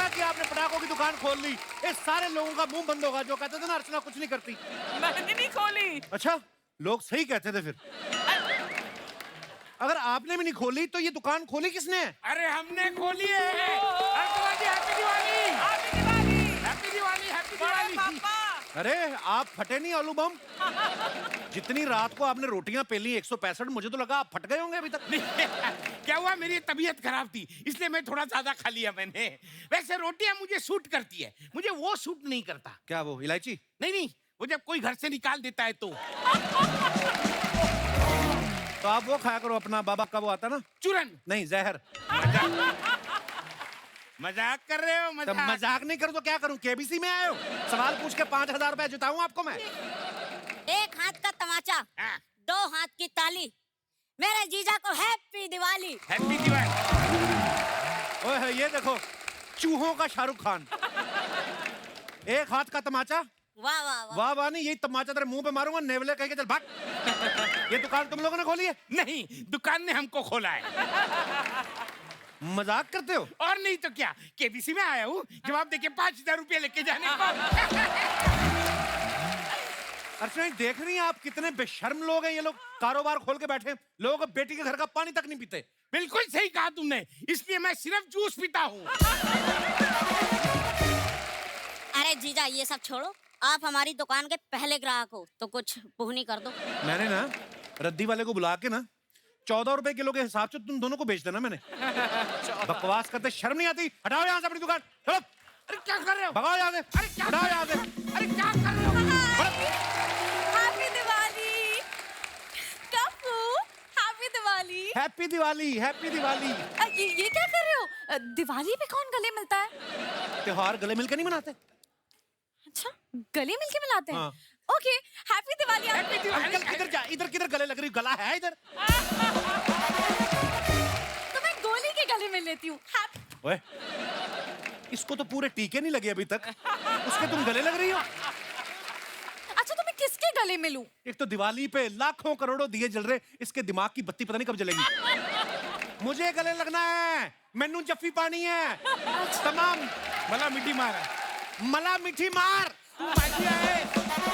अच्छा कि आपने पटाखों की दुकान खोल ली। इस सारे लोगों का मुंह बंद होगा जो कहते थे ना अर्चना कुछ नहीं करती। मैंने नहीं खोली। अच्छा, लोग सही कहते थे फिर। अगर आपने भी नहीं खोली तो ये दुकान खोली किसने? अरे हमने खोली है। Uncle ji happy Diwali. Happy Diwali. Happy Diwali. Happy बड़े दिवाली। पापा। अरे आप फटे नहीं आलू बम। जितनी रात को आपने रोटियां पेली 165, मुझे तो लगा आप फट गए होंगे अभी तक। क्या हुआ, मेरी तबीयत खराब थी इसलिए मैं थोड़ा ज्यादा खा लिया मैंने। वैसे रोटियां मुझे सूट करती है, मुझे वो सूट नहीं करता। क्या वो इलायची? नहीं नहीं, वो जब कोई घर से निकाल देता है तो आप वो खाया करो अपना, बाबा का वो आता ना चूरन। नहीं जहर। मजाक कर रहे हो? तो मजाक नहीं करूं तो क्या करूं? केबीसी में आए हो सवाल पूछ के 5000 रुपए जुटाऊं आपको मैं? एक हाथ का तमाचा, हाँ। 2 हाथ की ताली। मेरे जीजा को हैप्पी दिवाली। हैप्पी दिवाली। ओए ये देखो, चूहों का शाहरुख खान। एक हाथ का तमाचा, वाह वाह वाह। वाह वाह नहीं, यही तमाचा तेरे मुंह पे मारूंगा, नेवले कह के चल भाग। ये दुकान तुम लोगों ने खोली है? नहीं, दुकान ने हमको खोला है। मजाक करते हो? और नहीं तो क्या, केबीसी में आया हूँ जवाब देके 5000 रुपये लेके जाने को। अर्चना देख रही हैं आप कितने बेशर्म लोग हैं ये लोग, कारोबार खोल के बैठे हैं। लोगों को बेटी के घर का पानी तक नहीं पीते। बिल्कुल सही कहा तुमने, इसलिए मैं सिर्फ जूस पीता हूँ। अरे जीजा ये सब छोड़ो, आप हमारी दुकान के पहले ग्राहक हो तो कुछ पुहनी कर दो। मैंने ना रद्दी वाले को बुला के ना 14 रुपए किलो के हिसाब से तुम दोनों को बेच देना मैंने। बकवास करते शर्म नहीं आती? हटाओ यहाँ से अपनी दुकान, चलो। अरे क्या कर रहे हो? भगाओ यहाँ से, अरे क्या हटाओ यहाँ से। अरे क्या कर रहे हो? Happy Diwali. Kappu, happy Diwali. Happy Diwali, happy Diwali. ये क्या कर रहे हो? दिवाली पे कौन गले मिलता है? त्योहार गले मिलकर नहीं मनाते? अच्छा, गले मिलके मिलाते हैं। हाँ। Okay, happy Diwali. Happy Diwali. Uncle किधर जा, इधर किधर गले लग रही? गला है इधर? तो मैं गोली के गले मिल लेती हूँ। ओए, इसको तो पूरे टीके नहीं लगे अभी तक, उसके तुम गले लग रही हो। अच्छा, तो मैं किसके गले मिलूं? एक तो दिवाली पे लाखों करोड़ों दिए जल रहे, इसके दिमाग की बत्ती पता नहीं कब जलेगी। मुझे गले लगना है, मैनू जफ्फी पानी है तमाम। मला मिट्टी मारा। मला मिठी मार। तू माझी आहेस,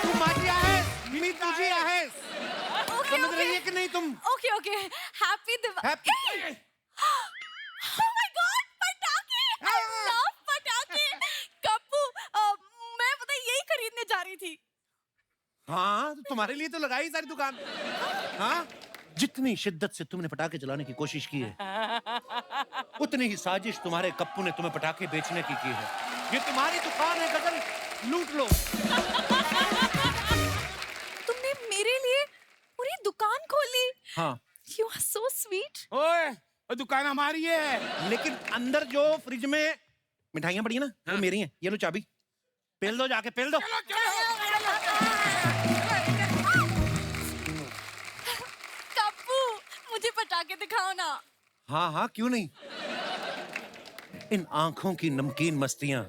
तू माझी आहेस, मी तुझी आहेस। ओके समझ रही है कि नहीं तुम? Okay okay, happy Diwali. Happy. Oh my God, पटाखे! I love पटाखे। कप्पू, मैं पता है यही खरीदने जा रही थी। हाँ, तो तुम्हारे लिए तो लगाई सारी दुकान। हाँ, जितनी शिद्दत से तुमने पटाखे चलाने की कोशिश की है, उतनी ही साजिश तुम्हारे कप्पू ने तुम्हें पटाखे बेचने की है। ये तुम्हारी दुकान है गजल, लूट लो। तुमने मेरे लिए पूरी दुकान खोली। हाँ, You are so sweet। ओए, वो दुकान हमारी है। लेकिन अंदर जो फ्रिज में मिठाइयां पड़ी है ना, वो मेरी हैं। ये लो चाबी, पेल दो जाके, पेल दो। कप्पू, मुझे पटाखे दिखाओ ना। हाँ हाँ, क्यों नहीं। इन आंखों की नमकीन मस्तियां,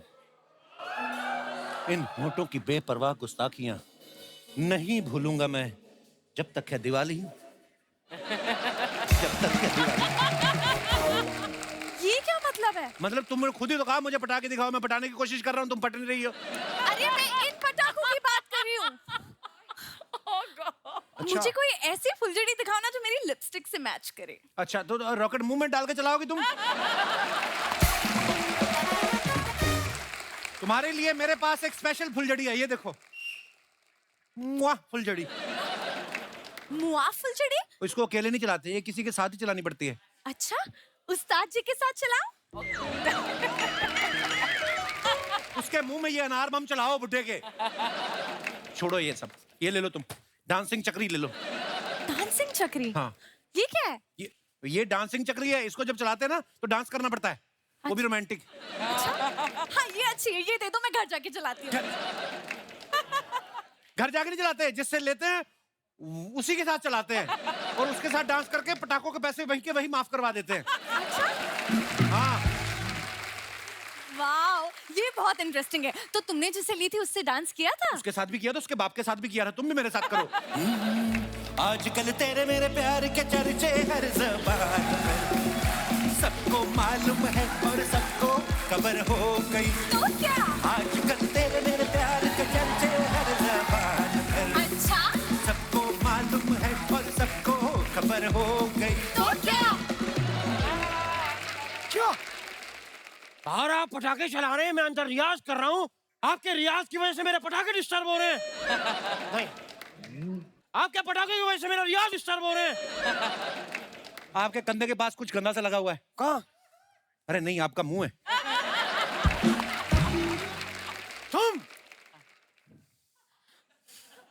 इन होठों की बेपरवाह गुस्ताखियां नहीं भूलूंगा मैं जब तक है दिवाली, जब तक है दिवाली। ये क्या मतलब है? मतलब तुमने खुद ही तो कहा मुझे पटाखे दिखाओ, मैं पटाने की कोशिश कर रहा हूँ, तुम पट नहीं रही हो। अरे मैं इन पटाखों की बात कर रही हूँ। Oh God। अच्छा। मुझे कोई ऐसी फुलझड़ी दिखाओ ना जो मेरी लिपस्टिक से मैच करे। अच्छा, तो रॉकेट मुंह में डाल के चलाओगी तुम? तुम्हारे लिए मेरे पास एक स्पेशल फुलझड़ी है, ये देखो। मुआ फुलझड़ी। मुआ फुलझड़ी? इसको अकेले नहीं चलाते, ये किसी के साथ ही चलानी पड़ती है। अच्छा, उस्ताद जी के साथ चलाओ। उसके मुंह में ये अनार बम चलाओ बुड्ढे के। छोड़ो ये सब, ये ले लो तुम, डांसिंग चक्री ले लो। डांसिंग चक्री? हाँ, ये क्या है? ये डांसिंग चक्री है, इसको जब चलाते हैं ना तो डांस करना पड़ता है, वो भी रोमांटिक। हाँ ये अच्छी है, ये दे दो, मैं घर जाके चलाती हूँ। घर जाके नहीं चलाते, जिससे लेते हैं उसी के साथ चलाते हैं, और उसके साथ डांस करके पटाखों के पैसे वही के वही माफ करवा देते हैं। हाँ, वाओ, ये बहुत इंटरेस्टिंग है। तो तुमने जिसे ली थी उससे डांस किया था? उसके साथ भी किया था, उसके बाप के साथ भी किया था, तुम भी मेरे साथ करो। आजकल तेरे मेरे प्यार के चर्चे हर ज़बान पर, सबको मालूम है और सबको खबर हो गई। तो क्या? आजकल तेरे मेरे प्यार के चर्चे हर ज़बान पर। अच्छा, सबको मालूम है और सबको खबर हो गई। तो क्या? क्या बाहर आप पटाखे चला रहे हैं, मैं अंदर रियाज कर रहा हूँ। आपके रियाज की वजह से मेरे पटाखे डिस्टर्ब हो रहे हैं। नहीं, आपके पटाखे की वजह से मेरा रियाज डिस्टर्ब हो रहे हैं। आपके कंधे के पास कुछ गंदा सा लगा हुआ है। कहाँ? अरे नहीं, आपका मुंह है। तुम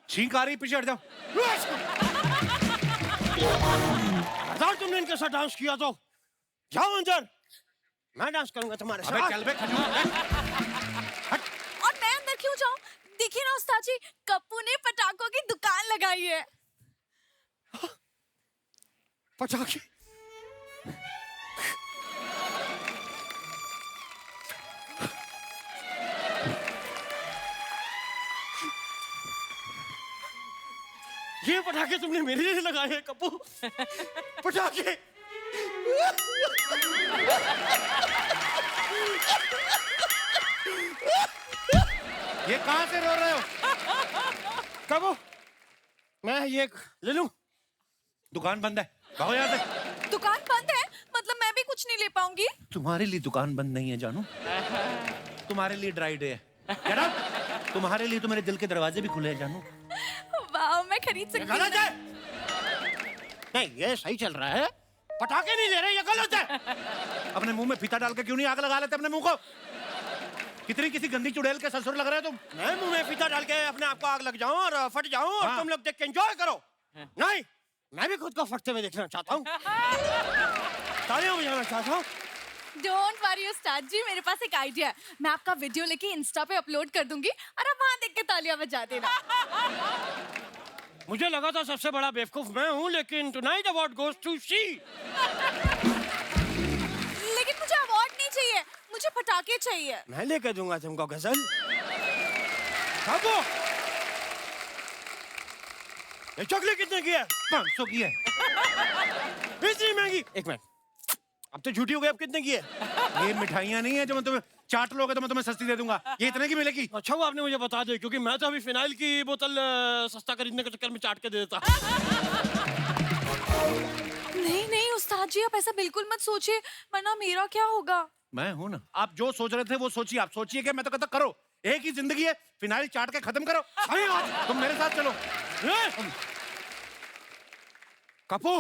छींक आ रही, पीछे हट जाओ। अगर तुमने इनके साथ डांस किया तो जाओ अंदर, मैं डांस करूंगा तुम्हारे अबे साथ। चल बे खजूर। और मैं अंदर क्यों जाऊं? देखिए ना उस्ताद जी, कप्पू ने पटाखों की दुकान लगाई है। पटाखे? ये पटाखे तुमने मेरे लिए लगाए हैं कप्पू? पटाखे? ये कहाँ से रो रहे हो? कप्पू, मैं ये ले लूं? दुकान बंद है, भागो यहाँ से। दुकान बंद है? मतलब मैं भी कुछ नहीं ले पाऊंगी? तुम्हारे लिए दुकान बंद नहीं है जानू, तुम्हारे लिए ड्राई डे है। Get out! तुम्हारे लिए तो मेरे दिल के दरवाजे भी खुले हैं जानू। वाह, मैं खरीद सकती हूँ। गलत है। नहीं, ये सही चल रहा है। पटाखे नहीं दे रहे, ये गलत है। अपने मुंह में फीता डाल के क्यों नहीं आग लगा लेते अपने मुंह को? कितनी किसी गंदी चुड़ैल के ससुर लग रहे हो तुम। मैं मुंह में फीता डाल के अपने आप को आग लग जाऊं और फट जाऊं और हाँ। तुम लोग देख के एंजॉय करो। नहीं, मैं भी खुद को फटते हुए देखना चाहता हूँ। तालियां बजाना चाहता हूँ। डोंट वरी उस्ताद जी, मेरे पास एक आइडिया है। मैं आपका वीडियो लेके इंस्टा पे अपलोड कर दूंगी और आप वहां देख के तालियां बजा देना। मुझे लगा था सबसे बड़ा बेवकूफ मैं हूँ, लेकिन tonight award goes to she. लेकिन मुझे अवार्ड नहीं चाहिए, मुझे पटाखे चाहिए। मैं लेके दूंगा तुमको गजल। बाबू, ये चॉकलेट कितने की है? 500 की है। इतनी महंगी? एक मिनट, अब तो झूठी हो गई। अब कितने की है? ये मिठाइयाँ नहीं है जो मैं तुम्हें चाट लोगे तो मैं तुम्हें सस्ती दे दूंगा। ये इतने की मिलेगी। अच्छा वो आपने मुझे बता दिया, क्योंकि मैं तो अभी फिनाइल की बोतल सस्ता खरीदने के चक्कर में चाट के दे देता। नहीं नहीं उस्ताद जी, आप ऐसा बिल्कुल मत सोचिए, वरना मेरा क्या होगा? मैं हूं ना। आप जो सोच रहे थे वो सोचिए। आप सोचिए कि मैं तो कहता करो, एक ही जिंदगी है, फिनाइल चाट के खत्म करो। सही बात। तुम मेरे साथ चलो। कपू,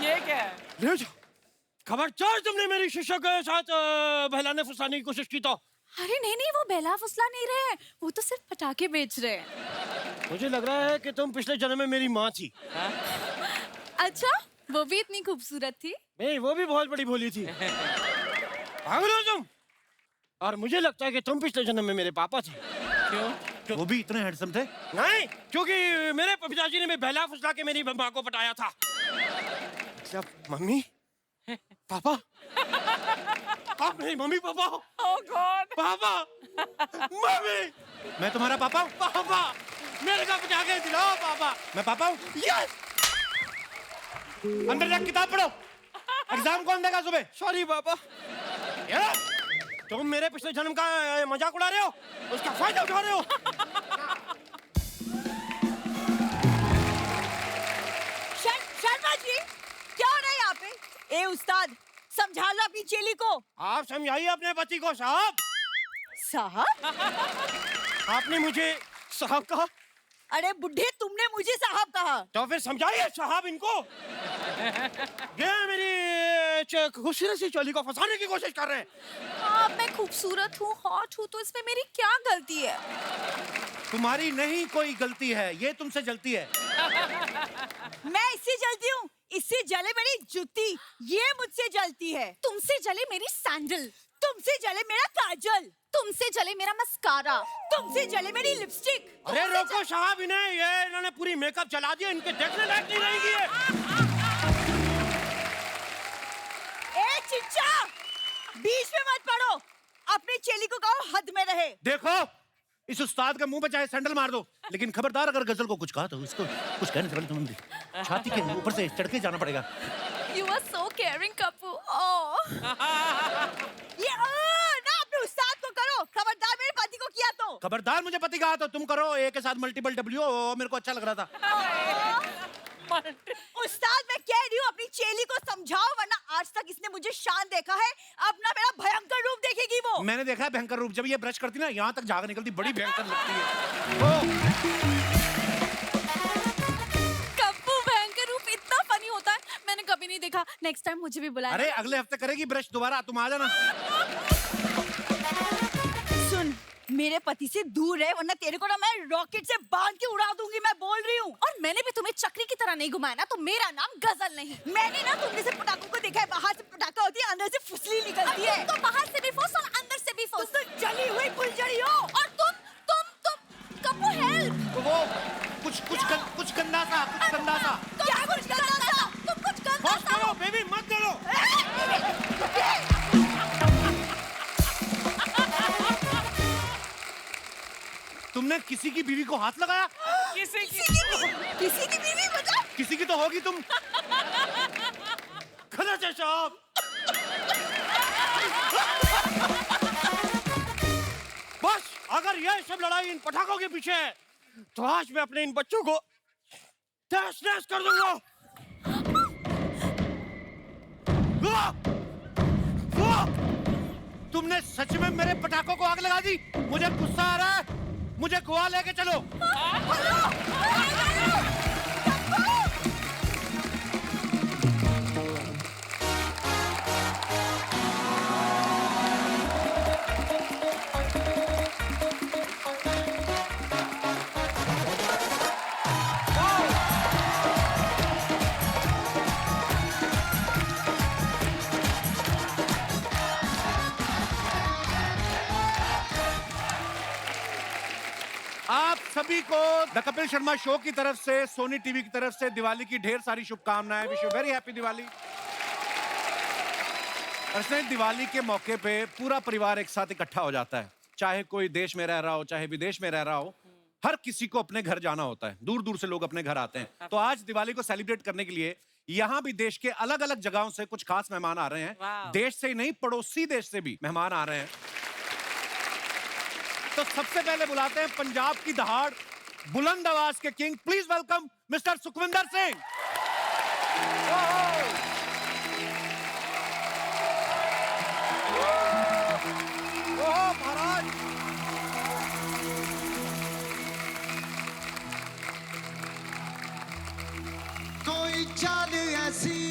ये क्या है? ले जाओ। खबरदार तुमने मेरी शिष्य के साथ बहलाने फुसलाने की कोशिश की तो। अरे नहीं नहीं, वो बेला फुसला नहीं रहे हैं, वो तो सिर्फ पटाखे बेच रहे हैं। मुझे लग रहा है कि तुम पिछले जन्म में मेरी माँ थी। अच्छा, वो भी इतनी खूबसूरत थी? नहीं, वो भी बहुत बड़ी भोली थी। पागल हो तुम? और मुझे लगता है कि तुम पिछले जन्म में मेरे पापा थे। क्यों? वो भी इतने हैंडसम थे? नहीं, क्योंकि मेरे पिताजी ने बहला फुसला के मेरी माँ को पटाया था। क्या मम्मी पापा? आप मेरी मम्मी पापा हो? Oh God! पापा, मम्मी, मैं तुम्हारा पापा हूँ? पापा, मेरे को पटाखे दिलाओ पापा। मैं पापा हूँ? यस। अंदर जाके किताब पढ़ो। एग्जाम कौन देगा सुबह? सॉरी पापा। ये, तुम मेरे पिछले जन्म का मजाक उड़ा रहे हो, उसका फायदा उठा रहे हो। शर्मा जी, क्या हो रहा है यहाँ पे? ए उस्ताद, समझा लो अपनी चेली को। आप समझाइए अपने पति को। साहब, साहब? आपने मुझे साहब कहा, अरे बुढ़े, तुमने मुझे साहब कहा। तो फिर समझाइए साहब इनको। ये मेरी खूबसूरत सी चोली को फंसाने की कोशिश कर रहे हैं। हाँ, मैं खूबसूरत हूँ, हॉट हूँ, तो इसमें मेरी क्या गलती है? तुम्हारी नहीं कोई गलती है, ये तुमसे जलती है। मैं इससे जलती हूँ, इससे जले मेरी जूती, ये मुझसे जलती है। तुमसे जले मेरी सैंडल, तुमसे जले मेरा काजल, तुमसे जले मेरा मस्कारा, तुमसे जले मेरी लिपस्टिक। अरे रोको साहब इन्हें, ये इन्होंने पूरी मेकअप चला दिया, इनके देखने लायक नहीं रहेंगी ये। ए चिच्चा, बीच में मत पड़ो, अपनी चेली को कहो हद में रहे। देखो, इस उस्ताद का मुंह पे चाहे सैंडल मार दो, लेकिन खबरदार अगर गजल को कुछ कहा तो इसको कुछ कहने से पहले तुम्हें छाती के ऊपर से चढ़ के जाना पड़ेगा। You are so caring, Kappu. Oh. ये ना अपने उस्ताद को करो, खबरदार मेरे पति को किया तो। खबरदार मुझे पति कहा तो तुम करो, ए के साथ मल्टीपल डब्ल्यू, मेरे को अच्छा लग रहा था। उस्ताद मैं कह रही हूँ अपनी चेली को समझाओ, वरना आज तक इसने मुझे शान देखा है, अपना मेरा भयंकर रूप देखेगी वो। मैंने देखा है भयंकर रूप, जब ये ब्रश करती ना यहाँ तक झाग निकलती, बड़ी भयंकर लगती है। कप्पू भयंकर रूप इतना फनी होता है, मैंने कभी नहीं देखा। नेक्स्ट टाइम मुझे भी बुलाना। अरे अगले हफ्ते करेगी ब्रश दोबारा, तुम आ जाना। सुन, मेरे पति से दूर रहे, वरना तेरे को ना मैं रॉकेट से बांध के उड़ा दूंगी, मैं बोल रही हूँ। और मैंने भी तुम्हें चक्री की तरह नहीं घुमाया ना, तो मेरा नाम गजल नहीं। मैंने ना तुम जैसे पटाखों को देखा है, बाहर से पटाखा होती है, अंदर से फुसली निकलती है। तो बाहर से भी फुस और अंदर से भी फुस। तुम तो जली हुई फुलझड़ी हो। और तुम कप्पू हेल्प। तो वो कुछ गंदा सा, कुछ गंदा सा। क्या कुछ गंदा सा? तुम कुछ गंदा होश करो बेबी, मत डरो। तुमने किसी की बीवी को हाथ लगाया? किसी की बीवी बता। किसी की तो होगी तुम। खलच है साहब। बस अगर यह सब लड़ाई इन पटाखों के पीछे है, तो आज मैं अपने इन बच्चों को तहस नहस कर दूंगा। तुमने सच में मेरे पटाखों को आग लगा दी? मुझे गुस्सा आ रहा है, मुझे गोवा लेके चलो। आप सभी को द कपिल शर्मा शो की तरफ से, सोनी टीवी की तरफ से दिवाली की ढेर सारी शुभकामनाएं। Wish you very happy Diwali. और दिवाली के मौके पे पूरा परिवार एक साथ इकट्ठा हो जाता है, चाहे कोई देश में रह रहा हो, चाहे विदेश में रह रहा हो, हर किसी को अपने घर जाना होता है। दूर दूर से लोग अपने घर आते हैं। तो आज दिवाली को सेलिब्रेट करने के लिए यहाँ भी देश के अलग अलग जगहों से कुछ खास मेहमान आ रहे हैं। देश से ही नहीं, पड़ोसी देश से भी मेहमान आ रहे हैं। तो सबसे पहले बुलाते हैं पंजाब की दहाड़, बुलंद आवाज के king. Please welcome mister Sukhwinder Singh. महाराज, कोई चाल ऐसी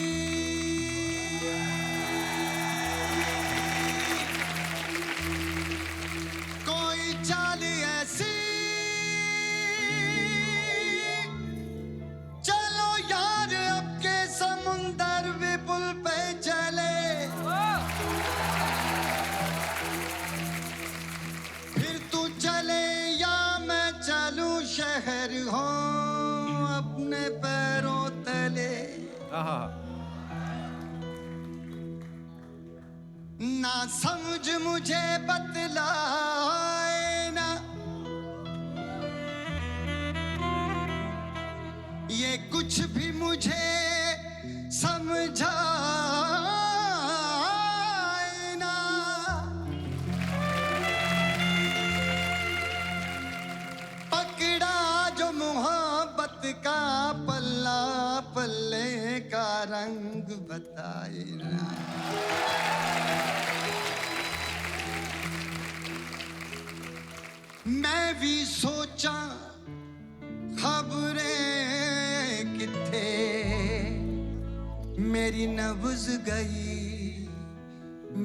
चाल ऐसी, चलो यार अब के समुंदर विपुल पे चले, फिर तू चले या मैं चलूं, शहर हो अपने पैरों तले। ना समझ मुझे बतलाए ना, ये कुछ भी मुझे समझाए ना, पकड़ा जो मोहब्बत का पल्ला, पल्ले का रंग बताए ना। मैं भी सोचा खबरें किथे, मेरी नब्ज गई,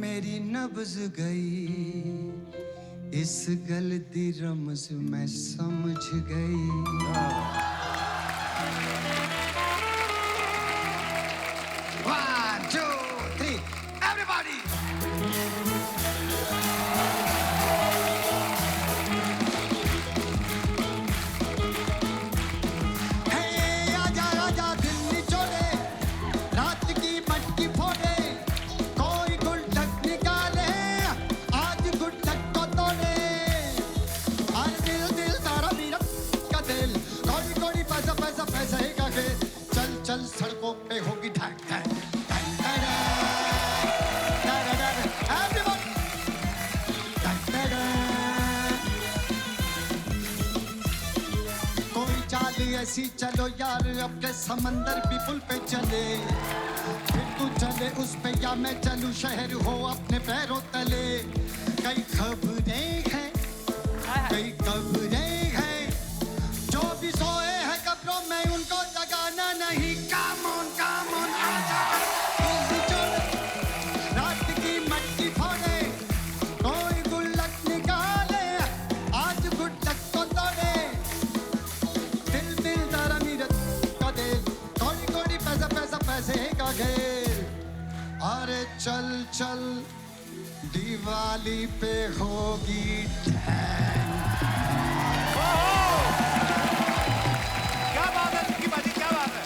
मेरी नब्ज गई, इस गलती रमज मैं समझ गई। 1 2 3 everybody। कोई ऐसी चलो यार अब के समंदर भी पुल पे चले, फिर तू चले उस पे या मैं चलूं शहर हो अपने पैरों तले। कई खबरें हैं, कई खबरें हैं, जो भी सोए हैं कब्रों में उनको जगाना नहीं। काम ऑन आजा रात की मट्टी फोड़े, कोई गुल्लक निकाले आज गुल्लक को तोड़े। दिल दारा नीरज का दिल, कोड़ी कोड़ी पैसे का घेर। अरे चल चल दिवाली पे होगी क्या बात है निक्की बाजी, क्या बात है।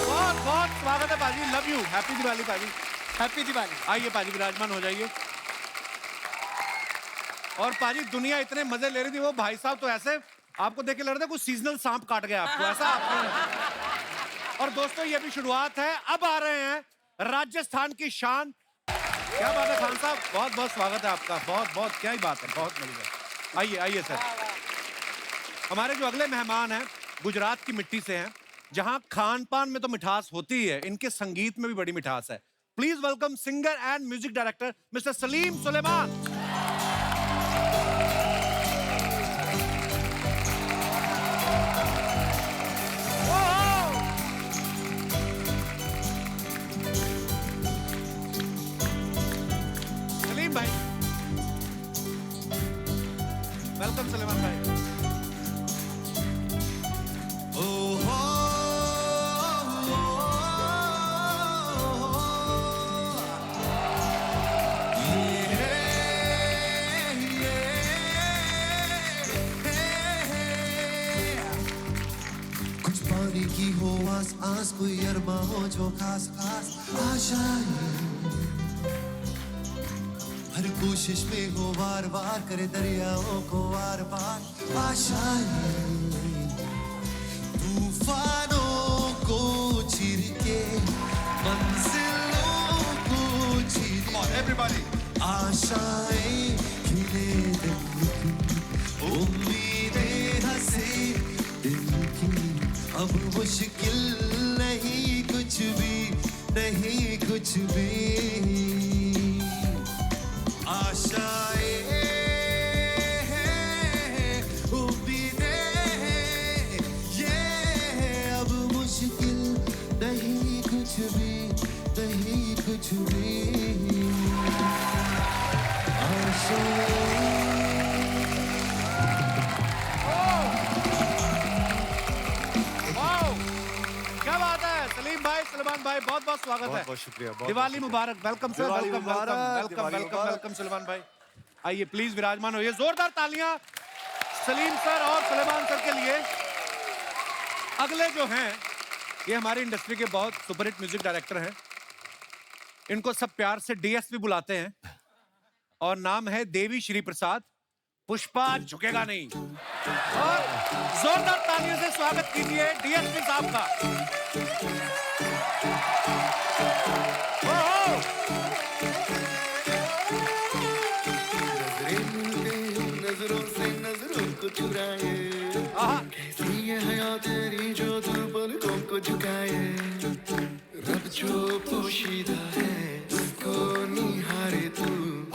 बहुत बहुत स्वागत है बाजी, लव यू, हैप्पी दिवाली बाजी। हैप्पी दिवाली। आइए पाजी विराजमान हो जाइए। और पाजी दुनिया इतने मजे ले रही थी, वो भाई साहब तो ऐसे आपको देख के लग रहा था कुछ सीजनल सांप काट गया आपको, ऐसा आपने। और दोस्तों ये भी शुरुआत है, अब आ रहे हैं राजस्थान की शान। क्या बात है खान साहब, बहुत बहुत स्वागत है आपका, बहुत बहुत क्या ही बात है, बहुत मजा। आइए आइए सर। हमारे जो अगले मेहमान हैं गुजरात की मिट्टी से हैं, जहां खान पान में तो मिठास होती है, इनके संगीत में भी बड़ी मिठास है। Please welcome singer and music director mister Salim Sulaiman. Salim भाई, वेलकम सलीमान भाई। कुछ पानी की हो आस आस, कोई अरमा हो जो खास खास आशाएं, हर कोशिश में हो वार वार करे दरियाओं को वार वार आशाएं, तूफानों को चीर के मंजिलों को चीर एवरीबॉडी आशाएं खिले दिल की, उम्मीदें हंसे दिल की। अब मुश्किल नहीं कुछ भी, नहीं कुछ भी। आशाएं उम्मीदें ये अब मुश्किल नहीं कुछ भी, नहीं कुछ भी। क्या बात है सलीम भाई, सलमान भाई, बहुत बहुत स्वागत है। बहुत शुक्रिया, बहुत दिवाली मुबारक। वेलकम सर, दिवाली वेलकम मुबारक, वेलकम दिवाली वेलकम मुबारक। वेलकम सलमान भाई। आइए प्लीज विराजमान होइए, जोरदार तालियां सलीम सर और सलेमान सर के लिए। अगले जो हैं ये हमारी इंडस्ट्री के बहुत सुपरहिट म्यूजिक डायरेक्टर हैं, इनको सब प्यार से डीएसपी बुलाते हैं और नाम है देवी श्री प्रसाद। पुष्पा झुकेगा नहीं। और जोरदार तालियों से स्वागत कीजिए डीएसपी साहब का। नजरों से नजरों को चुराए, कैसी ये हया तेरी जो तू पलकों को झुकाए। रब जो पोशीदा है उसको निहारे तू,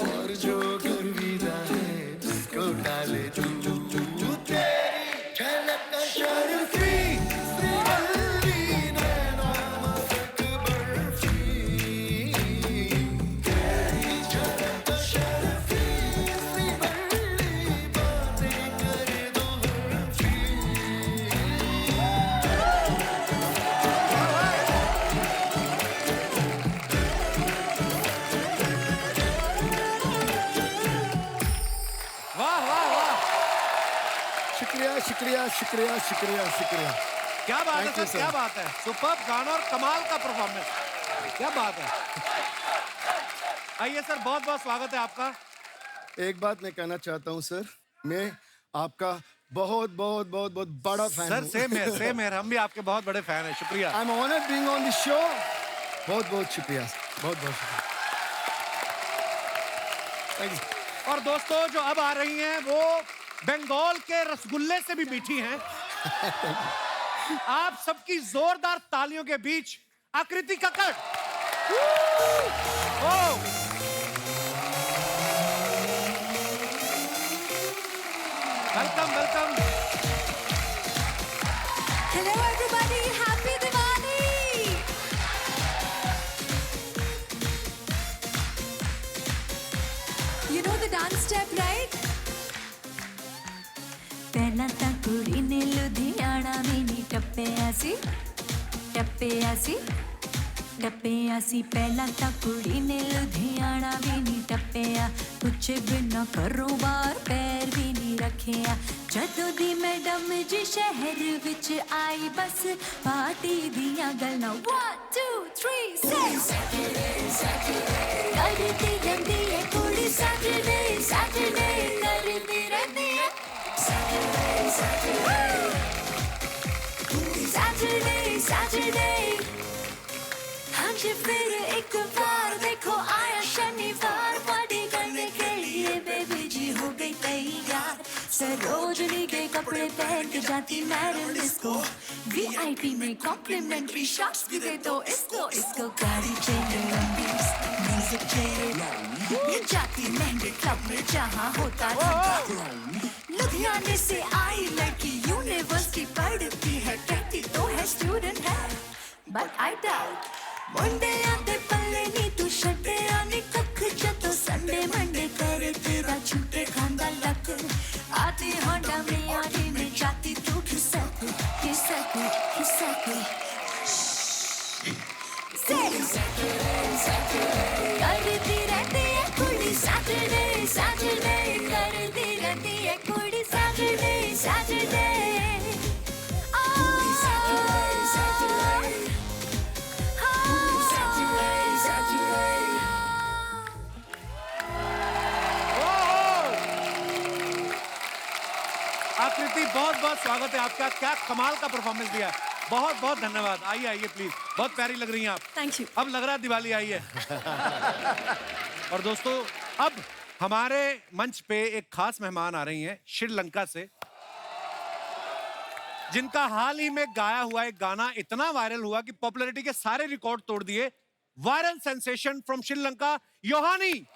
और जो गर्विदा है उसको डाले तू। तेरी झलक का शर्फी शुक्रिया शुक्रिया शुक्रिया शुक्रिया। क्या बात है Thank you, सर, sir. क्या बात है, सुपर्ब गाना और कमाल का परफॉर्मेंस, क्या बात है। आइए सर, बहुत बहुत स्वागत है आपका। एक बात मैं कहना चाहता हूँ सर, मैं आपका बहुत बहुत बहुत बहुत बड़ा फैन सर सेम है, हम भी आपके बहुत बड़े फैन हैं, शुक्रिया। I am honoured being on this show. बहुत बहुत शुक्रिया, बहुत बहुत शुक्रिया। Thank you. और दोस्तों जो अब आ रही हैं वो बंगाल के रसगुल्ले से भी मीठी हैं। आप सबकी जोरदार तालियों के बीच आकृति Kakkar. Welcome welcome. Hello everybody, happy Diwali! You know the dance step, right? ਪਹਿਲਾਂ ਤਾਂ ਕੁੜੀ ਨੇ ਲੁਧਿਆਣਾ ਮੈਨੀ ਟੱਪਿਆ ਸੀ ਪਹਿਲਾਂ ਤਾਂ ਕੁੜੀ ਨੇ ਲੁਧਿਆਣਾ ਵੀ ਨਹੀਂ ਟੱਪਿਆ ਕੁਛ ਬਿਨਾ ਘਰੋਂ ਬਾਹਰ ਪੈਰ ਵੀ ਨਹੀਂ ਰੱਖਿਆ ਜਦੋਂ ਦੀ ਮੈਡਮ ਜੀ ਸ਼ਹਿਰ ਵਿੱਚ ਆਈ ਬਸ ਪਾਰਟੀ ਦੀਆਂ ਗੱਲਾਂ 1 2 3 ਕਰਦੀ ਰਹਿੰਦੀ ਹੈ ਕੁੜੀ ਸੈਟਰਡੇ ਕਰਦੀ ਰਹਿੰਦੀ ਹੈ Saturday हाँ जी फिर एक बार देखो आया शनिवार पार्टी करने के लिए बेबी जी हो गई तैयार सरोजनी के कपड़े पहन के जाती मैडम डिस्को VIP में कॉम्प्लीमेंट्री शॉट्स भी दे दो इसको गाड़ी चाहिए लंबी म्यूजिक चाहिए ये जाती महंगे क्लब में जहाँ होता था लुधियाने से आई लड़की यूनिवर्सिटी पढ़ती है कहती तो है स्टूडेंट है बट आई डाउट मंडे आते पल्ले नी तू शटे आने कख जतो संडे मंडे करे तेरा छूटे खांदा लक आती होंडा में आने में जाती तू खिसक करती रहती है कुड़ी Saturday करती रहती है कुड़ी Saturday आकृति बहुत बहुत स्वागत है आपका। क्या कमाल का परफॉर्मेंस दिया है। बहुत बहुत धन्यवाद। आइए आइए प्लीज, बहुत प्यारी लग रही हैं आप। Thank you. अब लग रहा है दिवाली आई है। और दोस्तों अब हमारे मंच पे एक खास मेहमान आ रही हैं श्रीलंका से, जिनका हाल ही में गाया हुआ एक गाना इतना वायरल हुआ कि पॉपुलैरिटी के सारे रिकॉर्ड तोड़ दिए। Viral sensation from Sri Lanka, Yohani.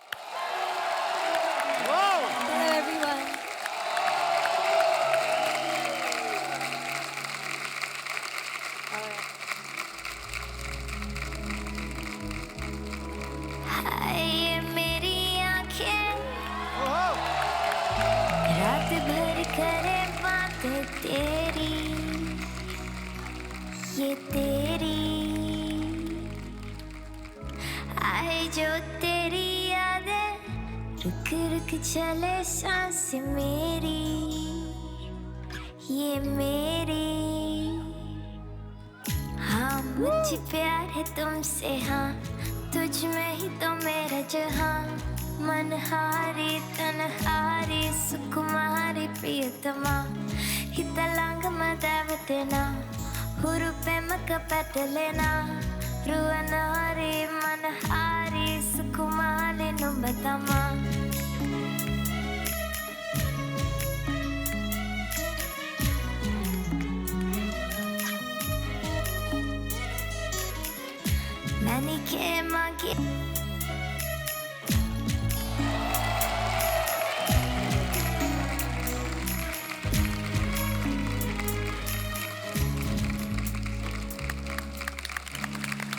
Hello everyone. हाय मेरी आँखें रात भर करे बातें तेरी ये तेरी आए जो तेरी यादें रुक रुक चले सांस मेरी ये मेरी हाँ मुझे प्यार है तुमसे हाँ तुझ में ही तो मेरा जहां मनहारी तनहारी सुकुमारी प्रियतमा हितलांग मदावतेना हुरुपे मकपटलेना रुअनारी मनहारी सुकुमारी नुबतमा मैंने के मांगी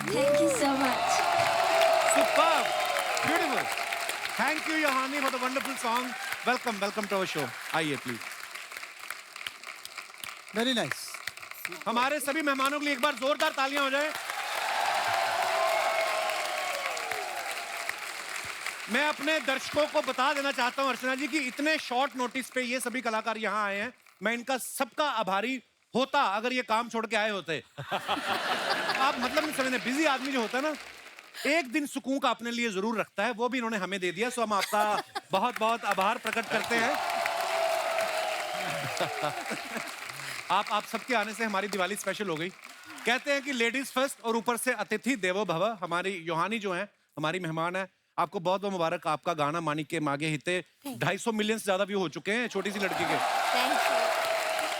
Thank you so much. Superb, beautiful. Thank you Yohani for the wonderful song. Welcome, welcome to our show. आइए प्लीज। Very nice. हमारे सभी मेहमानों के लिए एक बार जोरदार तालियां हो जाए। मैं अपने दर्शकों को बता देना चाहता हूं अर्चना जी कि इतने शॉर्ट नोटिस पे ये सभी कलाकार यहाँ आए हैं। मैं इनका सबका आभारी होता अगर ये काम छोड़ के आए होते। आप मतलब नहीं समझते, बिजी आदमी जो होता है ना, एक दिन सुकून का अपने लिए जरूर रखता है, वो भी इन्होंने हमें दे दिया। सो हम आपका बहुत बहुत आभार प्रकट करते हैं। आप सबके आने से हमारी दिवाली स्पेशल हो गई। कहते हैं कि लेडीज फर्स्ट और ऊपर से अतिथि देवो भव। हमारी योहानी जो है हमारी मेहमान है, आपको बहुत बहुत मुबारक, आपका गाना मानिक के मागे हिते 250 मिलियन से ज्यादा व्यू हो चुके हैं छोटी सी लड़की के। Thank you.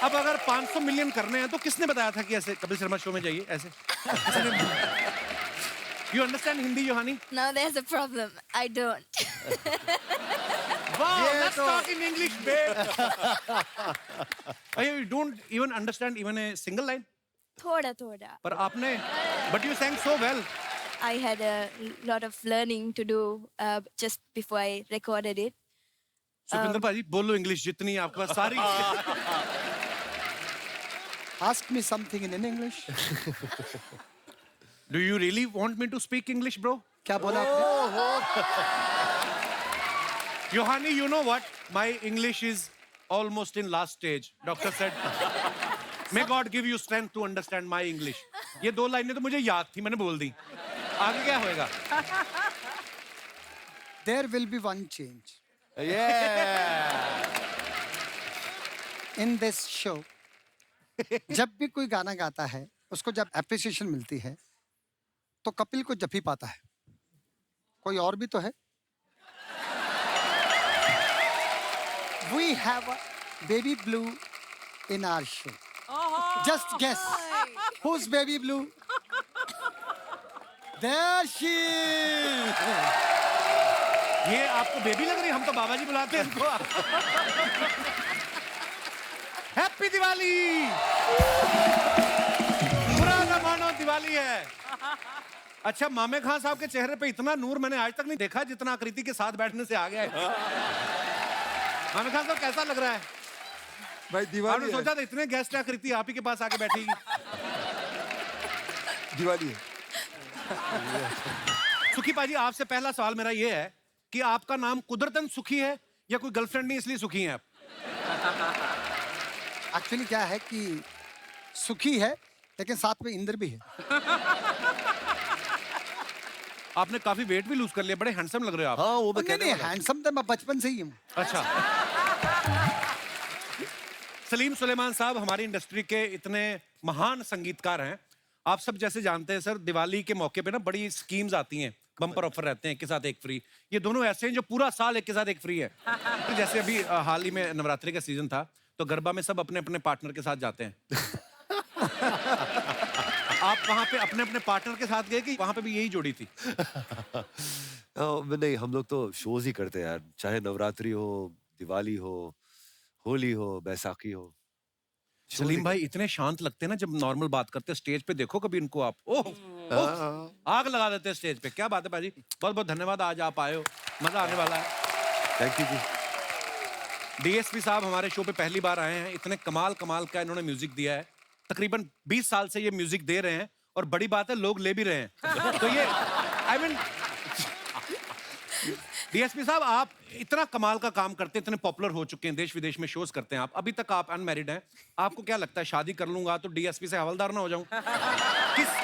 अब अगर 500 मिलियन करने हैं तो किसने बताया था कि ऐसे कपिल शर्मा शो में जाइए ऐसे? You understand Hindi Yohani? No, there's a problem. I don't. Wow, let's talk in English, babe. You don't even understand even a single line? Thoda, thoda. पर आपने, but you sang so well. I had a lot of learning to do just before I recorded it. Sukhvinder भाजी बोलो English जितनी आपके पास सारी। Ask me something in English. Do you really want me to speak English, bro? क्या बोला आपने? Yohani, you know what? My English is almost in last stage. Doctor said, may God give you strength to understand my English. ये 2 लाइनें तो मुझे याद थी, मैंने बोल दी। आगे क्या होएगा? There will be one change Yeah. in this show. जब भी कोई गाना गाता है, उसको जब एप्रिसिएशन मिलती है, तो कपिल को जब ही पाता है। कोई और भी तो है। We have a baby blue in our show. Just guess who's baby blue? There she is. ये आपको बेबी लग रही है? हम तो बाबा जी बुलाते हैं इनको। हैप्पी दिवाली। बुरा ना मानो दिवाली है। अच्छा, मामे खान साहब के चेहरे पे इतना नूर मैंने आज तक नहीं देखा जितना आकृति के साथ बैठने से आ गया है। मामे खान साहब कैसा लग रहा है? भाई दिवाली आपने सोचा था इतने गेस्ट आकृति आप ही के पास आके बैठेगी? दिवाली है। सुखी पाजी, आपसे पहला सवाल मेरा ये है कि आपका नाम कुदरतन सुखी है या कोई गर्लफ्रेंड नहीं इसलिए सुखी हैं आप? एक्चुअली क्या है कि सुखी है, लेकिन साथ में इंद्र भी है। आपने काफी वेट भी लूज कर लिया, बड़े हैंडसम लग रहे हो आप। हाँ वो मैं नहीं कहने वाला। हैंडसम तो मैं बचपन से ही हूँ। अच्छा। सलीम सुलेमान साहब हमारी इंडस्ट्री के इतने महान संगीतकार हैं। आप सब जैसे जानते हैं सर, दिवाली के मौके पे ना बड़ी स्कीम्स आती हैं, बम्पर ऑफर रहते हैं, एक के साथ एक फ्री। ये दोनों ऐसे हैं जो पूरा साल एक के साथ एक फ्री है। तो जैसे अभी हाल ही में नवरात्रि का सीजन था, तो गरबा में सब अपने अपने पार्टनर के साथ जाते हैं। आप वहां पे अपने अपने पार्टनर के साथ गए कि वहां पे भी यही जोड़ी थी? नहीं, हम लोग तो शोज ही करते हैं यार, चाहे नवरात्रि हो, दिवाली हो, होली हो, बैसाखी हो। सलीम भाई इतने शांत लगते हैं ना जब नॉर्मल बात करते हैं, स्टेज पे देखो कभी इनको आप, ओह आग लगा देते हैं स्टेज पे। क्या बात है भाजी, बहुत बहुत धन्यवाद, आज आप आए हो, मजा आने वाला है। Thank you ji. डीएसपी साहब हमारे शो पे पहली बार आए हैं, इतने कमाल कमाल का इन्होंने म्यूजिक दिया है। तकरीबन 20 साल से ये म्यूजिक दे रहे हैं और बड़ी बात है लोग ले भी रहे हैं। तो ये आई मीन डीएसपी साहब आप इतना कमाल का काम करते हैं, इतने पॉपुलर हो चुके हैं, देश विदेश में शोज करते हैं आप, अभी तक आप अनमैरिड हैं। आपको क्या लगता है शादी कर लूंगा तो डीएसपी से हवलदार ना हो जाऊं?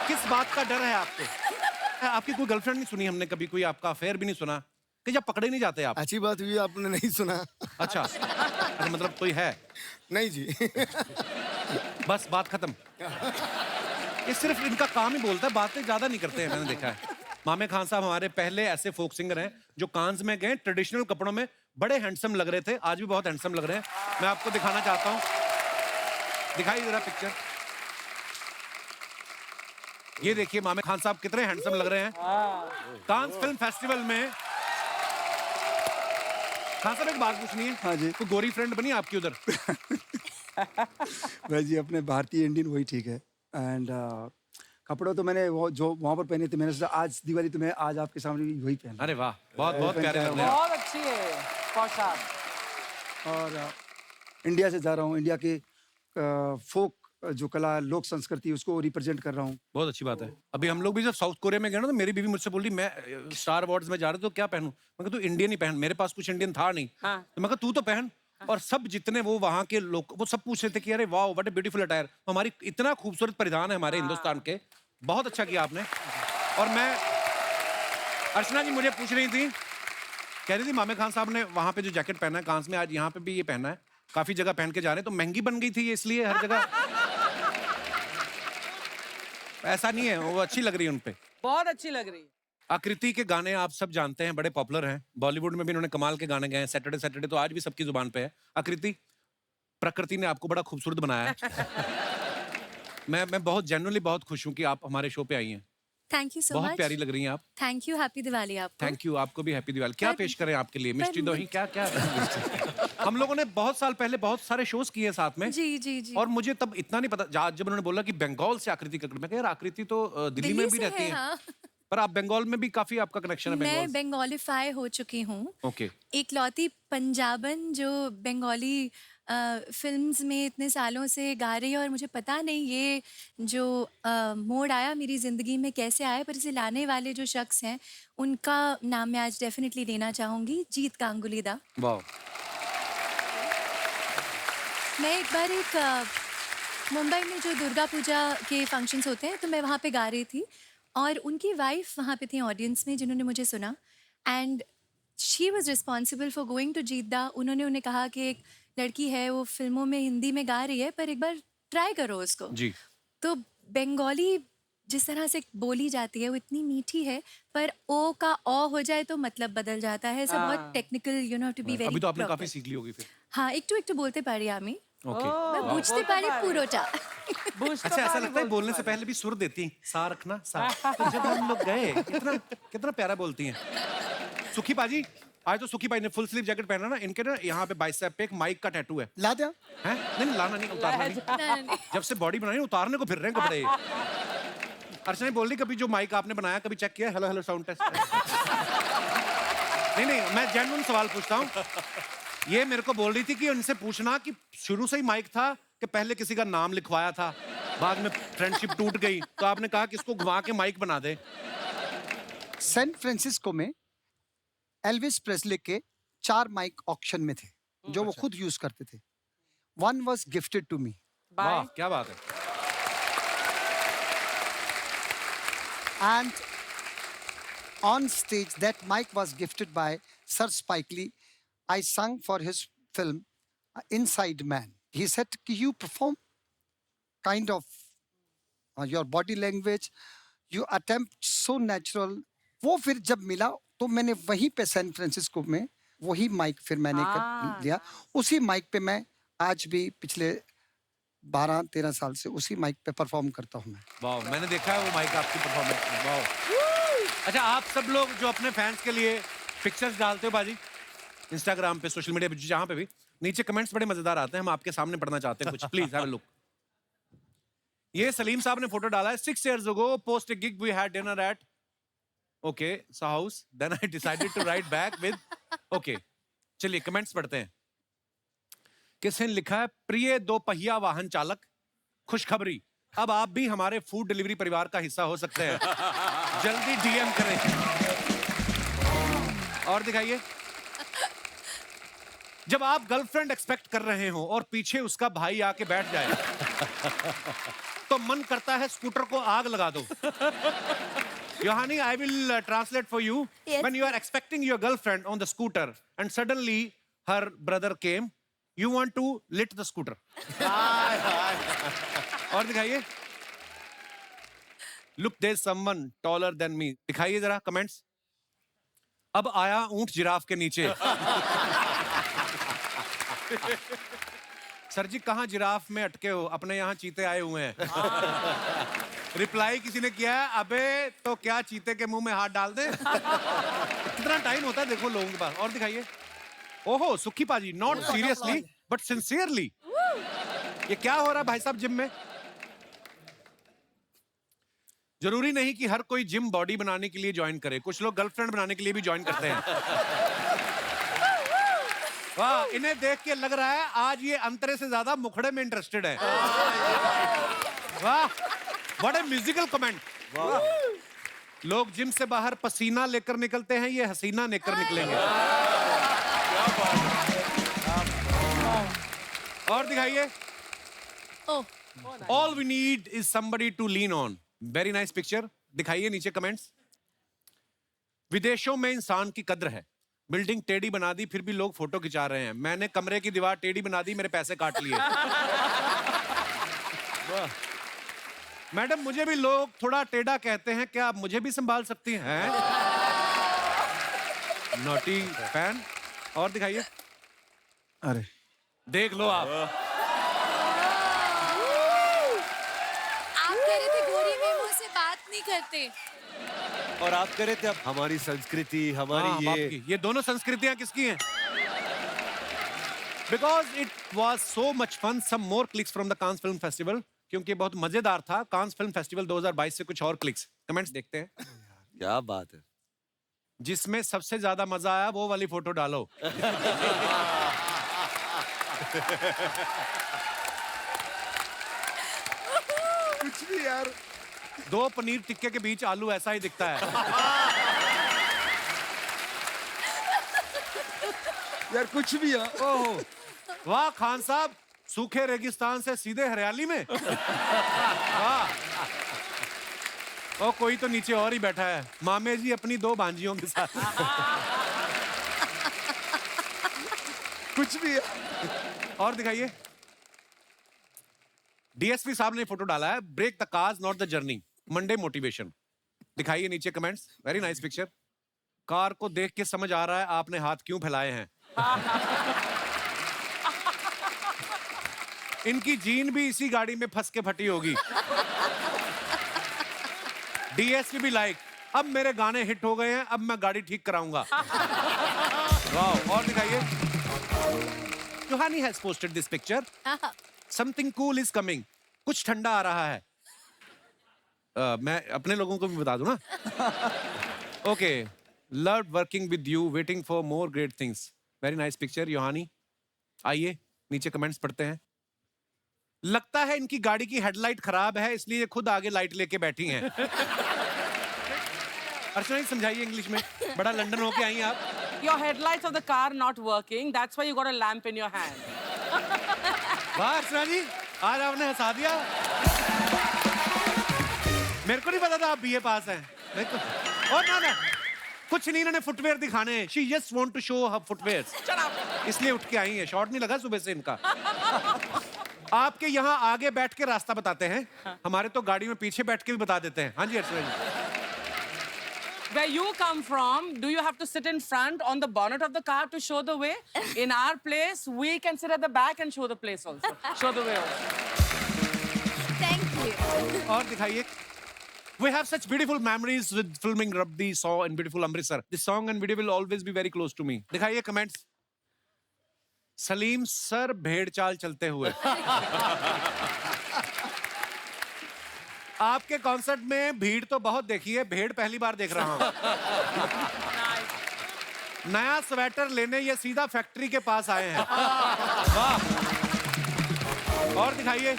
किस बात का डर है आपको? आपकी कोई गर्लफ्रेंड नहीं सुनी हमने कभी, कोई आपका अफेयर भी नहीं सुना कि जब पकड़े नहीं जाते आप? अच्छी बात हुई आपने नहीं सुना। अच्छा, अच्छा मतलब कोई है? नहीं जी। बस बात खत्म। ये सिर्फ इनका काम ही बोलता है, बातें ज्यादा नहीं करते हैं, मैंने देखा है। मामे खान साहब हमारे पहले ऐसे फोक सिंगर हैं जो कांस में गए, ट्रेडिशनल कपड़ों में बड़े हैंडसम लग रहे थे, आज भी बहुत हैंडसम लग रहे हैं। मैं आपको दिखाना चाहता हूं, दिखाई जरा पिक्चर। ये देखिए मामे खान साहब कितने हैंडसम लग रहे हैं कांस फिल्म फेस्टिवल में। खान साहब एक बात पूछनी है। हाँ जी। कोई गोरी फ्रेंड बनी आपकी उधर? भाई जी अपने भारतीय इंडियन वही ठीक है। एंड कपड़े तो मैंने वो जो वहाँ पर पहने थे, मैंने सोचा आज दिवाली तो मैं आज आपके सामने भी वही पहना। अरे वाह, बहुत बहुत प्यारे लग रहे हैं। बहुत अच्छी है पोशाक। और इंडिया से जा रहा हूँ, इंडिया के फोक जो कला लोक संस्कृति उसको रिप्रेजेंट कर रहा हूँ। बहुत अच्छी बात है। अभी हम लोग भी जब साउथ कोरिया में गए ना तो मेरी बीवी मुझसे बोली मैं स्टार अवार्ड्स में जा रहा था तो क्या पहनूं? मैं कहा तू इंडियन ही पहन, मेरे पास कुछ इंडियन था नहीं। तो मैं कहा तू तो पहन। और सब जितने वो वहाँ के लोग वो सब पूछ रहे थे कि अरे वाह व्हाट ए ब्यूटीफुल अटायर। हमारी इतना खूबसूरत परिधान है हमारे हिंदुस्तान के, बहुत अच्छा किया आपने। और मैं अर्चना जी मुझे पूछ रही थी, कह रही थी मामे खान साहब ने वहाँ पे जो जैकेट पहना है कांस में, आज यहाँ पे भी ये पहना है, काफी जगह पहन के जा रहे हैं, तो महंगी बन गई थी ये इसलिए हर जगह? ऐसा नहीं है, वो अच्छी लग रही है उनपे। बहुत अच्छी लग रही है। आकृति के गाने आप सब जानते हैं, बड़े पॉपुलर हैं। बॉलीवुड में भी इन्होंने कमाल के गाने गाए हैं। सैटरडे सैटरडे तो आज भी सबकी जुबान पे है। आकृति, प्रकृति ने आपको बड़ा खूबसूरत बनाया है। मैं बहुत जेन्युइनली बहुत खुश हूँ कि आप हमारे शो पे आई हैं। थैंक यू सो बहुत मच। प्यारी लग रही हैं आप। थैंक यू, हैप्पी दिवाली आपको। थैंक यू, आपको भी हैप्पी दिवाली। क्या पेश करें आपके लिए? मिष्टी पर- दोही क्या क्या? हम लोगों ने बहुत साल पहले बहुत सारे शोज किए हैं साथ में। जी जी जी। और मुझे तब इतना नहीं पता, जब उन्होंने बोला कि बंगाल से आकृति कक्कड़, मैं कहा यार आकृति तो दिल्ली में भी से रहती है। हाँ। पर आप बंगाल में भी काफी आपका कनेक्शन है मैं बंगाल से। बंगालीफाई हो चुकी हूँ। ओके। इकलौती पंजाबन जो बंगाली फिल्म्स में इतने सालों से गा रही है, और मुझे पता नहीं ये जो मोड़ आया मेरी ज़िंदगी में कैसे आया, पर इसे लाने वाले जो शख्स हैं उनका नाम मैं आज डेफिनेटली लेना चाहूँगी, जीत गांगुली दा। वाह। मैं एक बार मुंबई में जो दुर्गा पूजा के फंक्शंस होते हैं तो मैं वहाँ पे गा रही थी, और उनकी वाइफ वहाँ पे थी ऑडियंस में जिन्होंने मुझे सुना, and she was responsible for going to Jeet da. उन्होंने उन्हें कहा कि एक लड़की है वो फिल्मों में हिंदी में गा रही है, पर एक बार ट्राई करो उसको। जी। तो बंगाली जिस तरह से बोली जाती है वो इतनी मीठी है, पर ओ का ओ हो जाए तो मतलब बदल जाता है। सब बहुत technical, you know to be very. अभी तो आपने काफी सीख ली होगी फिर। हाँ, একটু বলতে পারি আমি। ओके। मैं বুঝতে পারি পুরোটা। अच्छा, ऐसा लगता है बोलने से पहले भी सुर देती सा रखना सा। तो जब हम लोग गए, कितना प्यारा बोलती हैं। सुखी पाजी, आज तो सुखी भाई ने फुल स्लीव जैकेट पहना ना, इनके ना यहाँ पे बाइसेप पे एक माइक का टैटू है। ला दिया? हैं? नहीं लाना नहीं, उतारना नहीं। जब से बॉडी बनाई उतारने को फिर रहे हैं कपड़े। अर्चना बोल रही कभी जो माइक आपने बनाया कभी चेक किया? Hello hello sound test. नहीं, मैं जेन्युइन सवाल पूछता हूँ। ये मेरे को बोल रही थी कि उनसे पूछना कि शुरू से ही माइक था कि पहले किसी का नाम लिखवाया था, बाद में फ्रेंडशिप टूट गई, तो आपने कहा कि इसको घुमा के माइक बना दे। सैन फ्रांसिस्को में एल्विस प्रेस्ले के 4 माइक ऑक्शन में थे जो वो खुद यूज करते थे। One was gifted to me. वाह, क्या बात है। And on stage, that mic was gifted by Sir Spike Lee. I sung for his film Inside Man. He said, "You perform kind of your body language, you attempt so natural." वो फिर जब मिला तो मैंने वहीं पे San Francisco में वही माइक फिर मैंने लिया। उसी माइक पे मैं आज भी पिछले 12-13 साल से उसी माइक पे परफॉर्म करता हूँ मैं। वाह, मैंने देखा है वो माइक आपकी परफॉर्मेंस में। वाह। अच्छा, आप सब लोग जो अपने फैंस के लिए पिक्चर्स डालते हो बाजी, इंस्टाग्राम पे, सोशल मीडिया पे, जहां पे भी, नीचे कमेंट्स बड़े मजेदार आते हैं, हम आपके सामने पढ़ना चाहते हैं कुछ। Please have a look. ये सलीम साहब ने फोटो डाला है। 6 years ago, post a gig we had dinner at house. Then I decided to write back with okay. चलिए कमेंट्स पढ़ते हैं। किसने लिखा है? प्रिय 2 पहिया वाहन चालक, खुशखबरी, अब आप भी हमारे फूड डिलीवरी परिवार का हिस्सा हो सकते हैं। जल्दी डीएम करें। और दिखाइए। जब आप गर्लफ्रेंड एक्सपेक्ट कर रहे हो और पीछे उसका भाई आके बैठ जाए तो मन करता है स्कूटर को आग लगा दो। Yohani, I will translate for you. Yes. When you are expecting your girlfriend on the scooter and suddenly her brother came, you want to lit the scooter. और दिखाइए। Look, there's someone taller than me. दिखाइए जरा comments. अब आया ऊंट giraffe के नीचे। Sir जी कहाँ जिराफ में अटके हो? अपने यहाँ चीते आए हुए हैं। रिप्लाई किसी ने किया है, अबे तो क्या चीते के मुंह में हाथ डाल दे। कितना टाइम होता है देखो लोगों के पास। और दिखाइए। ओहो, सुखी पाजी, नॉट सीरियसली बट सिंसियरली। ये क्या हो रहा है भाई साहब जिम में? जरूरी नहीं कि हर कोई जिम बॉडी बनाने के लिए ज्वाइन करे, कुछ लोग गर्लफ्रेंड बनाने के लिए भी ज्वाइन करते हैं। वाह, इन्हें देख के लग रहा है आज ये अंतरे से ज्यादा मुखड़े में इंटरेस्टेड है। वाह, व्हाट अ म्यूजिकल कमेंट। लोग जिम से बाहर पसीना लेकर निकलते हैं, ये हसीना लेकर निकलेंगे। और दिखाइए। All we need is somebody to lean on. Very nice picture. दिखाइए नीचे कमेंट्स। विदेशों में इंसान की कद्र है। बिल्डिंग टेढ़ी बना दी फिर भी लोग फोटो खिंचा रहे हैं। मैंने कमरे की दीवार टेढ़ी बना दी, मेरे पैसे काट लिए। मैडम मुझे भी लोग थोड़ा टेढ़ा कहते हैं, क्या आप मुझे भी संभाल सकती हैं? Naughty fan. और दिखाइए। अरे देख लो आप। आप कह रहे थे गोरी मेमो से बात नहीं करते। और आप कह रहे थे अब हमारी संस्कृति, हमारी ये दोनों संस्कृतियां किसकी हैं? Because it was so much fun. Some more clicks from the Cannes Film Festival. क्योंकि बहुत मजेदार था। Cannes Film Festival 2022 से कुछ और क्लिक्स, कमेंट्स देखते हैं। क्या बात है। जिसमें सबसे ज्यादा मजा आया वो वाली फोटो डालो। कुछ भी यार। 2 पनीर टिक्के के बीच आलू ऐसा ही दिखता है। यार कुछ भी यार। ओह वाह खान साहब, सूखे रेगिस्तान से सीधे हरियाली में। वाह। और कोई तो नीचे और ही बैठा है, मामे जी अपनी 2 भांजियों के साथ। कुछ भी यार। और दिखाइए। डीएसपी साहब ने फोटो डाला है, break the cars not the journey, Monday motivation. दिखाइए नीचे comments. Very nice picture. Car को देख के समझ आ रहा है आपने हाथ क्यों फैलाए हैं। इनकी जीन भी इसी गाड़ी में फंस के फटी होगी। डीएसपी भी लाइक, अब मेरे गाने हिट हो गए हैं, अब मैं गाड़ी ठीक कराऊंगा। वाह। और दिखाइए। Yohani has posted this picture. Something cool is coming. कुछ ठंडा आ रहा है। मैं अपने लोगों को भी बता दूं ना। Okay. Loved working with you. Waiting for more great things. Very nice picture, Yohani. आइए नीचे कमेंट्स पढ़ते हैं। लगता है इनकी गाड़ी की हेडलाइट खराब है, इसलिए ये खुद आगे लाइट लेके बैठी हैं। अर्चना जी समझाइए इंग्लिश में। बड़ा लंदन होके आई हैं आप। Your headlights of the car not working. That's why you got a lamp in your hand. वाह अर्चना जी, आज आपने हंसा दिया। मेरे को नहीं पता था आप बीए पास हैं। मेरे को और ना कुछ नहीं, इन्होंने फुटवेयर दिखाने हैं। She just want to show her footwears. इसलिए उठ के आई है। शॉर्ट नहीं लगा सुबह से इनका। आपके यहाँ आगे बैठ के रास्ता बताते हैं, हमारे तो गाड़ी में पीछे बैठ के भी बता देते हैं। हाँ जी अर्चना जी। Where you come from, do you have to sit in front on the bonnet of the car to show the way? In our place, we can sit at the back and show the place also. Show the way also. Thank you. और दिखाइए। We have such beautiful memories with filming Rabdi Saw in beautiful Amritsar. This song and video will always be very close to me. दिखाइए comments. Salim sir भेड़ चाल चलते हुए। आपके concert में भीड़ तो बहुत देखी है, भेड़ पहली बार देख रहा हूं। नया स्वेटर लेने ये सीधा फैक्ट्री के पास आए हैं। वाह। और दिखाइए।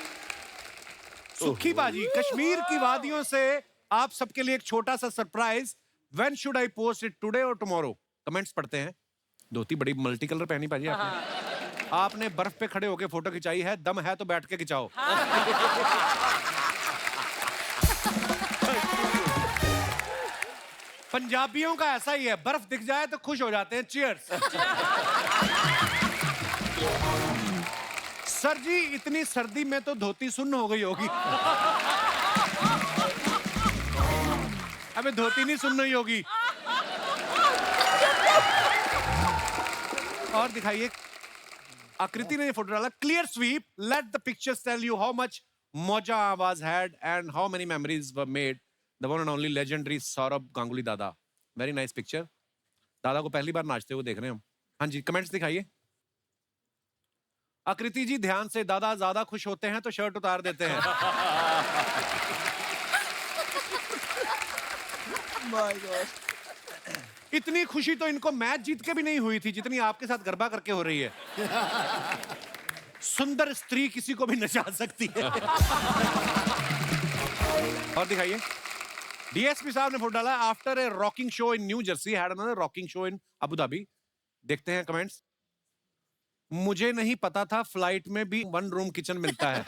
सुखी बाजी, कश्मीर की वादियों से आप सबके लिए एक छोटा सा surprise. When should I post it, today or tomorrow? Comments पढ़ते हैं। धोती बड़ी मल्टी कलर पहनी पाजी आपने। आपने बर्फ पे खड़े होके फोटो खिंचाई है, दम है तो बैठ के खिंचाओ। पंजाबियों का ऐसा ही है, बर्फ दिख जाए तो खुश हो जाते हैं। चीयर्स। सर जी इतनी सर्दी में तो धोती सुन्न हो गई होगी। अबे धोती नहीं सुन्न हुई होगी। और दिखाइए। आकृति ने फोटो डाला। Clear sweep, let the pictures tell you how much मौजा आवाज had and how many memories were made. The one and only legendary Sourav Ganguly Dada. Very nice picture. Dada को पहली बार नाचते हुए देख रहे हैं हम। हाँ जी कमेंट्स दिखाइए। आकृति जी ध्यान से, दादा ज्यादा खुश होते हैं तो शर्ट उतार देते हैं। My God. इतनी खुशी तो इनको मैच जीत के भी नहीं हुई थी जितनी आपके साथ गरबा करके हो रही है। सुंदर स्त्री किसी को भी नचा सकती है। और दिखाइए। डीएसपी साहब ने फोटो डाला। After a rocking show in new Jersey had another rocking show in Abu Dhabi. देखते हैं कमेंट्स। मुझे नहीं पता था फ्लाइट में भी 1 रूम किचन मिलता है।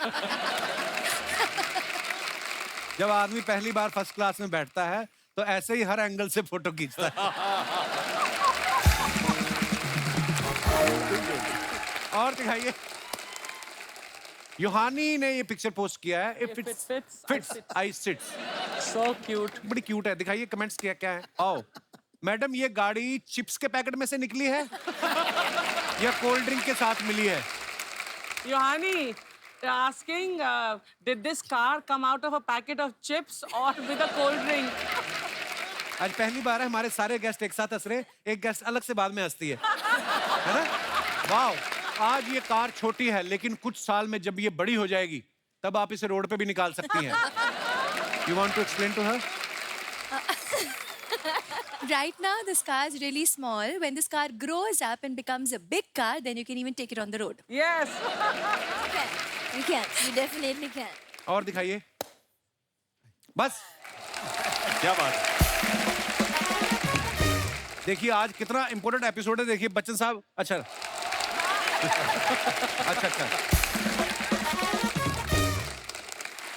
जब आदमी पहली बार फर्स्ट क्लास में बैठता है तो ऐसे ही हर एंगल से फोटो खींचता है। और दिखाइए। योहानी ने ये पिक्चर पोस्ट किया है। If it fits, I sit. So cute. बड़ी क्यूट है। दिखाइए कमेंट्स क्या क्या है। आओ मैडम ये गाड़ी चिप्स के पैकेट में से निकली है या कोल्ड ड्रिंक के साथ मिली है? Yohani, they're asking, did this car come out of a packet of chips or with a cold drink? आज पहली बार है हमारे सारे गेस्ट एक साथ हंस रहे, एक गेस्ट अलग से बाद में हंसती है ना? वाओ, आज ये कार छोटी है लेकिन कुछ साल में जब ये बड़ी हो जाएगी तब आप इसे रोड पे भी निकाल सकती हैं. You want to explain to her? Right now, this car is really small. When this car grows up and becomes a big car, then you can even take it on the road. Yes. You can. You definitely can. और दिखाइए. बस. क्या बात है. देखिए आज कितना important episode है. देखिए बच्चन साहब. अच्छा. अच्छा.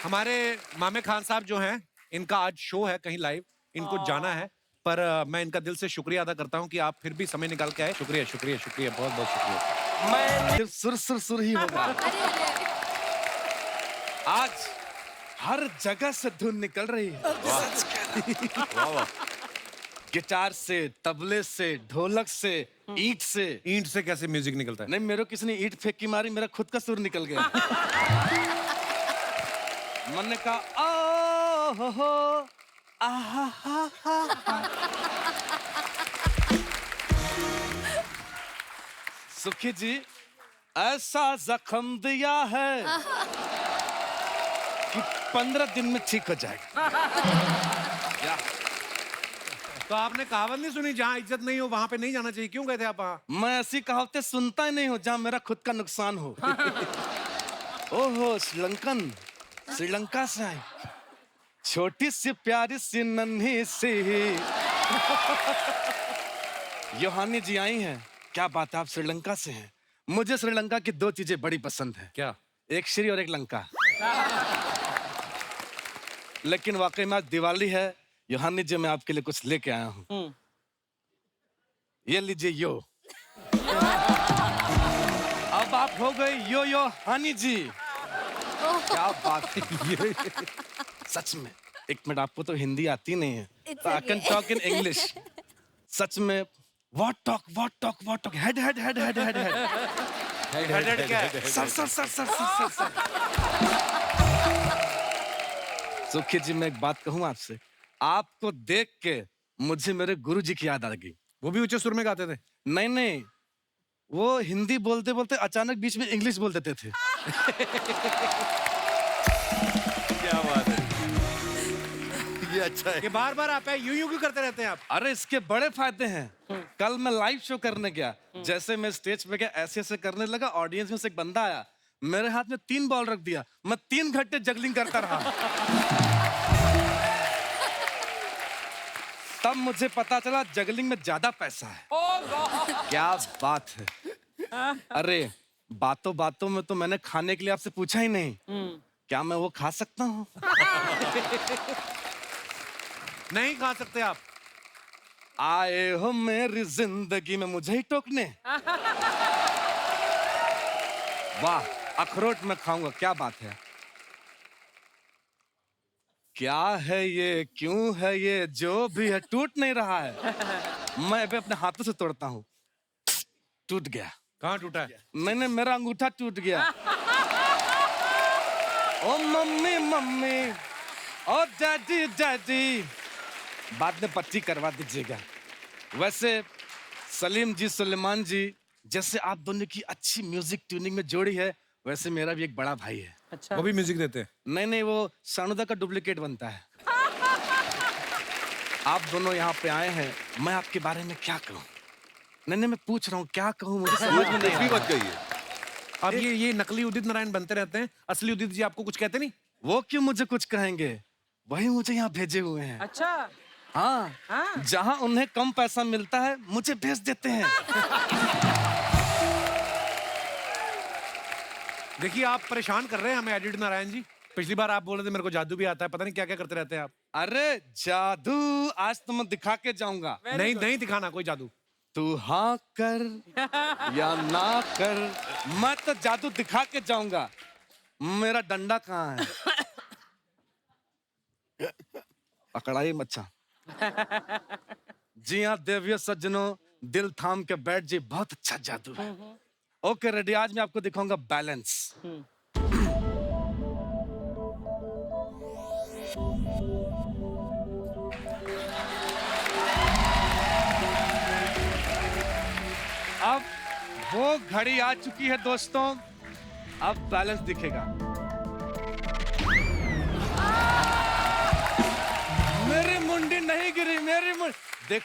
हमारे मामे खान साहब जो हैं, इनका आज शो है कहीं लाइव. इनको जाना है. पर मैं इनका दिल से शुक्रिया अदा करता हूं कि आप फिर भी समय निकाल के आए. शुक्रिया शुक्रिया शुक्रिया, बहुत बहुत शुक्रिया. मैं सिर्फ सुर ही होगा. आज हर जगह से धुन निकल रही है. वाह. गिटार से, तबले से, ढोलक से, ईंट से. ईंट से कैसे म्यूजिक निकलता है? नहीं, मेरे को किसी ने ईंट फेंक की मारी, मेरा खुद का सुर निकल गया. मैंने कहा ओ हो सुखी जी ऐसा जख्म दिया है कि 15 दिन में ठीक हो जाएगा. तो आपने कहावत नहीं सुनी, जहाँ इज्जत नहीं हो वहां पे नहीं जाना चाहिए? क्यों गए थे आप वहाँ? मैं ऐसी कहावतें सुनता ही नहीं हूँ जहाँ मेरा खुद का नुकसान हो. ओहो, श्रीलंका से आई, छोटी सी प्यारी सी नन्ही सी योहानी जी आई हैं. क्या बात है, आप श्रीलंका से हैं. मुझे श्रीलंका की 2 चीजें बड़ी पसंद है. क्या? एक श्री और एक लंका. लेकिन वाकई में आज दिवाली है. योहानी जी, मैं आपके लिए कुछ लेके आया हूँ. ये लीजिए यो. अब आप हो गए यो हानी जी. क्या बात है. सच में. एक मिनट, आपको तो हिंदी आती नहीं है. I can talk in English. सच में. व्हाट टॉक हेड क्या है? सर. सुखी जी, मैं एक बात कहूं आपसे. आपको देख के मुझे मेरे गुरुजी की याद आ गई. वो भी ऊंचे सुर में गाते थे? नहीं, वो हिंदी बोलते बोलते अचानक बीच में इंग्लिश बोल देते थे. क्या बात है. ये अच्छा है कि बार बार आप यूं क्यों करते रहते हैं आप? अरे इसके बड़े फायदे हैं. कल मैं लाइव शो करने गया. जैसे मैं स्टेज पे गया, ऐसे करने लगा. ऑडियंस में से एक बंदा आया, मेरे हाथ में 3 बॉल रख दिया. मैं 3 घंटे जगलिंग करता रहा. तब मुझे पता चला जगलिंग में ज्यादा पैसा है. क्या बात है. अरे बातों में तो मैंने खाने के लिए आपसे पूछा ही नहीं. क्या मैं वो खा सकता हूँ? नहीं खा सकते आप. आए हो मेरी जिंदगी में मुझे ही टोकने. वाह, अखरोट में खाऊंगा. क्या बात है. क्या है ये, क्यों है ये, जो भी है टूट नहीं रहा है. मैं अभी अपने हाथों से तोड़ता हूँ. टूट गया. कहाँ टूटा है? नहीं, मेरा अंगूठा टूट गया. ओ मम्मी, ओ डैडी, बाद में पट्टी करवा दीजिएगा. वैसे सलीम जी, सुलेमान जी, जैसे आप दोनों की अच्छी म्यूजिक ट्यूनिंग में जोड़ी है, वैसे मेरा भी एक बड़ा भाई है. अच्छा. वो भी म्यूजिक देते हैं? नहीं, वो सानुदा का डुप्लीकेट बनता है. आप दोनों यहाँ पे आए हैं, मैं आपके बारे में क्या कहूँ? नहीं, मैं पूछ रहा हूँ क्या कहूँ, मुझे समझ में नहीं आ रहा. अब ये नकली उदित नारायण बनते रहते हैं. असली उदित जी आपको कुछ कहते नहीं? वो क्यों मुझे कुछ कहेंगे? वही मुझे यहाँ भेजे हुए हैं. अच्छा. हाँ. जहाँ उन्हें कम पैसा मिलता है, मुझे भेज देते हैं. देखिए आप परेशान कर रहे हैं हमें एडिट नारायण जी. पिछली बार आप बोल रहे थे मेरे को जादू भी आता है. पता नहीं क्या क्या करते रहते हैं आप. अरे जादू आज तो मैं दिखा के जाऊंगा. नहीं दिखाना कोई जादू. तू हाँ कर या ना कर, मैं तो जादू दिखा के जाऊंगा. मेरा डंडा कहाँ है? पकड़ाई मच्छा. जी हाँ देवियों सज्जनों, दिल थाम के बैठ जी, बहुत अच्छा जादू है। ओके रेडी, आज मैं आपको दिखाऊंगा बैलेंस। अब वो घड़ी आ चुकी है दोस्तों, अब बैलेंस दिखेगा। मेरी मुंडी नहीं गिरी, मेरी देख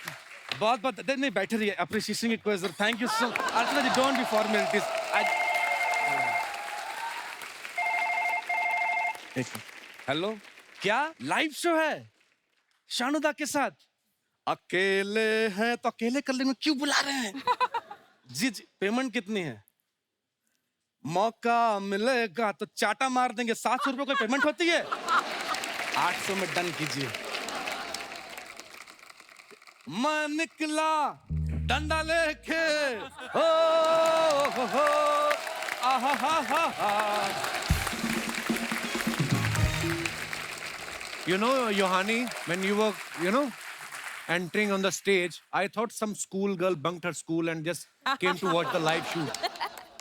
बहुत बहुत नहीं बैठे रहिए, अप्रिशिएशन की कोई जरूरत। Thank you so much. Archana ji don't be formalities. Hello, क्या लाइव शो है शानुदा के साथ? अकेले हैं तो अकेले कर लेंगे, क्यों बुला रहे हैं? जी जी, पेमेंट कितनी है? मौका मिलेगा तो चाटा मार देंगे। 700 रुपए कोई पेमेंट होती है? 800 में डन कीजिए। मैं निकला डंडा लेके, हो आहा हा हा हा। You know, Yohani, when you were, entering on the stage, I thought some school girl bunked her school and just came to watch the live shoot.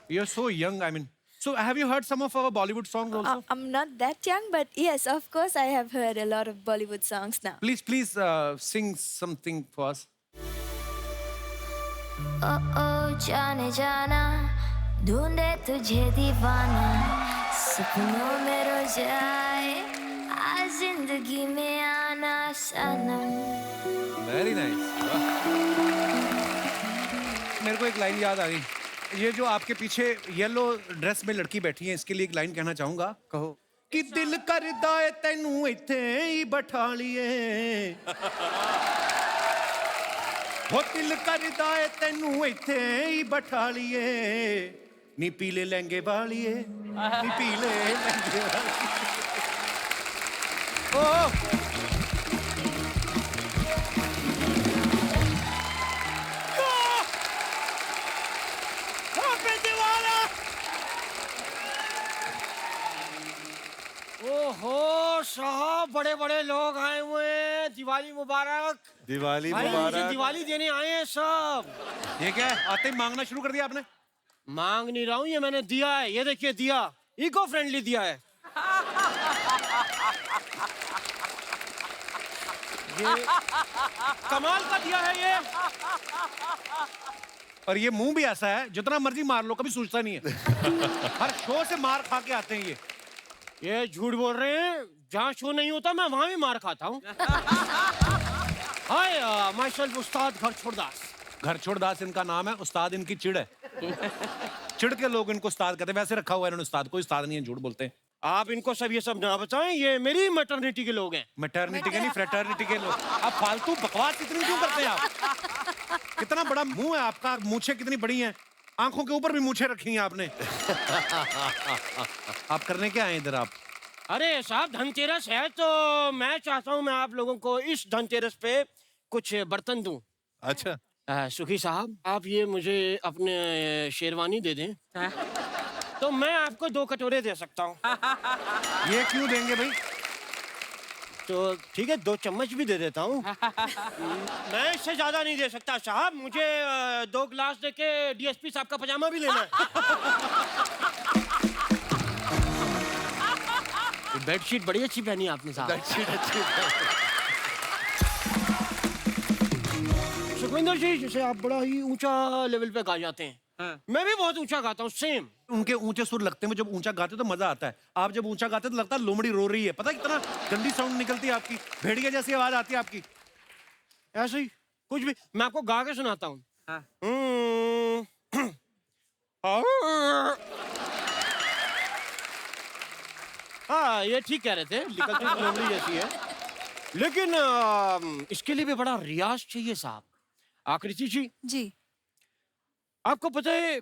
You're so young, I mean. So have you heard some of our Bollywood songs also? I'm not that young, but yes, of course, I have heard a lot of Bollywood songs now. Please sing something for us. ओ जाने जाना, ढूंढे तुझे दीवाना, सपनों में रोज आए, आज जिंदगी में आना सनम। Very nice. मेरे को एक लाइन याद आ गई। ये जो आपके पीछे येलो ड्रेस में लड़की बैठी है, इसके लिए एक लाइन कहना चाहूंगा। कहो कि दिल करदा है तैनू इत्थे ही बैठा लिए, वो दिल करदा है तैनू इत्थे ही बैठा लिए, नी पीले लहंगे वालिए, नी पीले लहंगे वालिए। ओ ओहो साहब, बड़े बड़े लोग आए हुए हैं, दिवाली मुबारक। दिवाली भाई, मुझे मुबारक। दिवाली देने आए हैं सब। ये क्या है? आते ही मांगना शुरू कर दिया आपने? मांग नहीं रहा हूँ, ये मैंने दिया है। ये देखिए दिया, इको फ्रेंडली दिया है। ये कमाल का दिया है ये। और ये मुंह भी ऐसा है, जितना मर्जी मार लो कभी सूझता नहीं है। हर शो से मार खा के आते हैं ये झूठ बोल रहे हैं, जहाँ शो नहीं होता मैं वहां भी मार खाता हूँ। हाय, माय सेल्फ उस्ताद घर छोड़दास। घर छोड़दास इनका नाम है, उस्ताद इनकी चिड़ है। चिड़ के लोग इनको उस्ताद कहते हैं, वैसे रखा हुआ है इन्होंने उस्ताद, कोई उस्ताद नहीं है, झूठ बोलते हैं। आप इनको सब ये सब ना बताएं, ये मेरी मैटरनिटी के लोग हैं। मैटरनिटी के नहीं, फ्रेटर्निटी के लोग। आप फालतू बकवास इतनी क्यों करते हैं आप? कितना बड़ा मुंह है आपका, मूछें कितनी बड़ी हैं, आंखों के ऊपर भी मूछें रखी हैं आपने। आप करने क्या आए इधर आप? अरे साहब, धनतेरस है तो मैं चाहता हूँ मैं आप लोगों को इस धनतेरस पे कुछ बर्तन दूं। अच्छा। सुखी साहब, आप ये मुझे अपने शेरवानी दे दें तो मैं आपको 2 कटोरे दे सकता हूँ। ये क्यों देंगे भाई? तो ठीक है, 2 चम्मच भी दे देता हूँ। मैं इससे ज्यादा नहीं दे सकता साहब, मुझे 2 गिलास देके डीएसपी साहब का पजामा भी लेना है। बेडशीट बड़ी अच्छी पहनी आपने साहब। बेडशीट अच्छी। सुखविंदर जी, जैसे आप बड़ा ही ऊंचा लेवल पे गा जाते हैं, मैं भी बहुत ऊंचा गाता हूँ, सेम। उनके ऊंचे सुर लगते हैं, जब ऊंचा गाते तो मजा आता है। आप जब ऊंचा गाते तो लगता है लोमड़ी रो रही है। पता है कितना गंदी साउंड निकलती है आपकी, भेड़िया जैसी आवाज आती है आपकी। ऐसे ही कुछ भी, मैं आपको गा के सुनाता हूँ। हाँ, ये ठीक कह रहे थे, निकलती तो लोमड़ी जैसी है, लेकिन इसके लिए भी बड़ा रियाज चाहिए साहब। आकृति जी, आपको पता है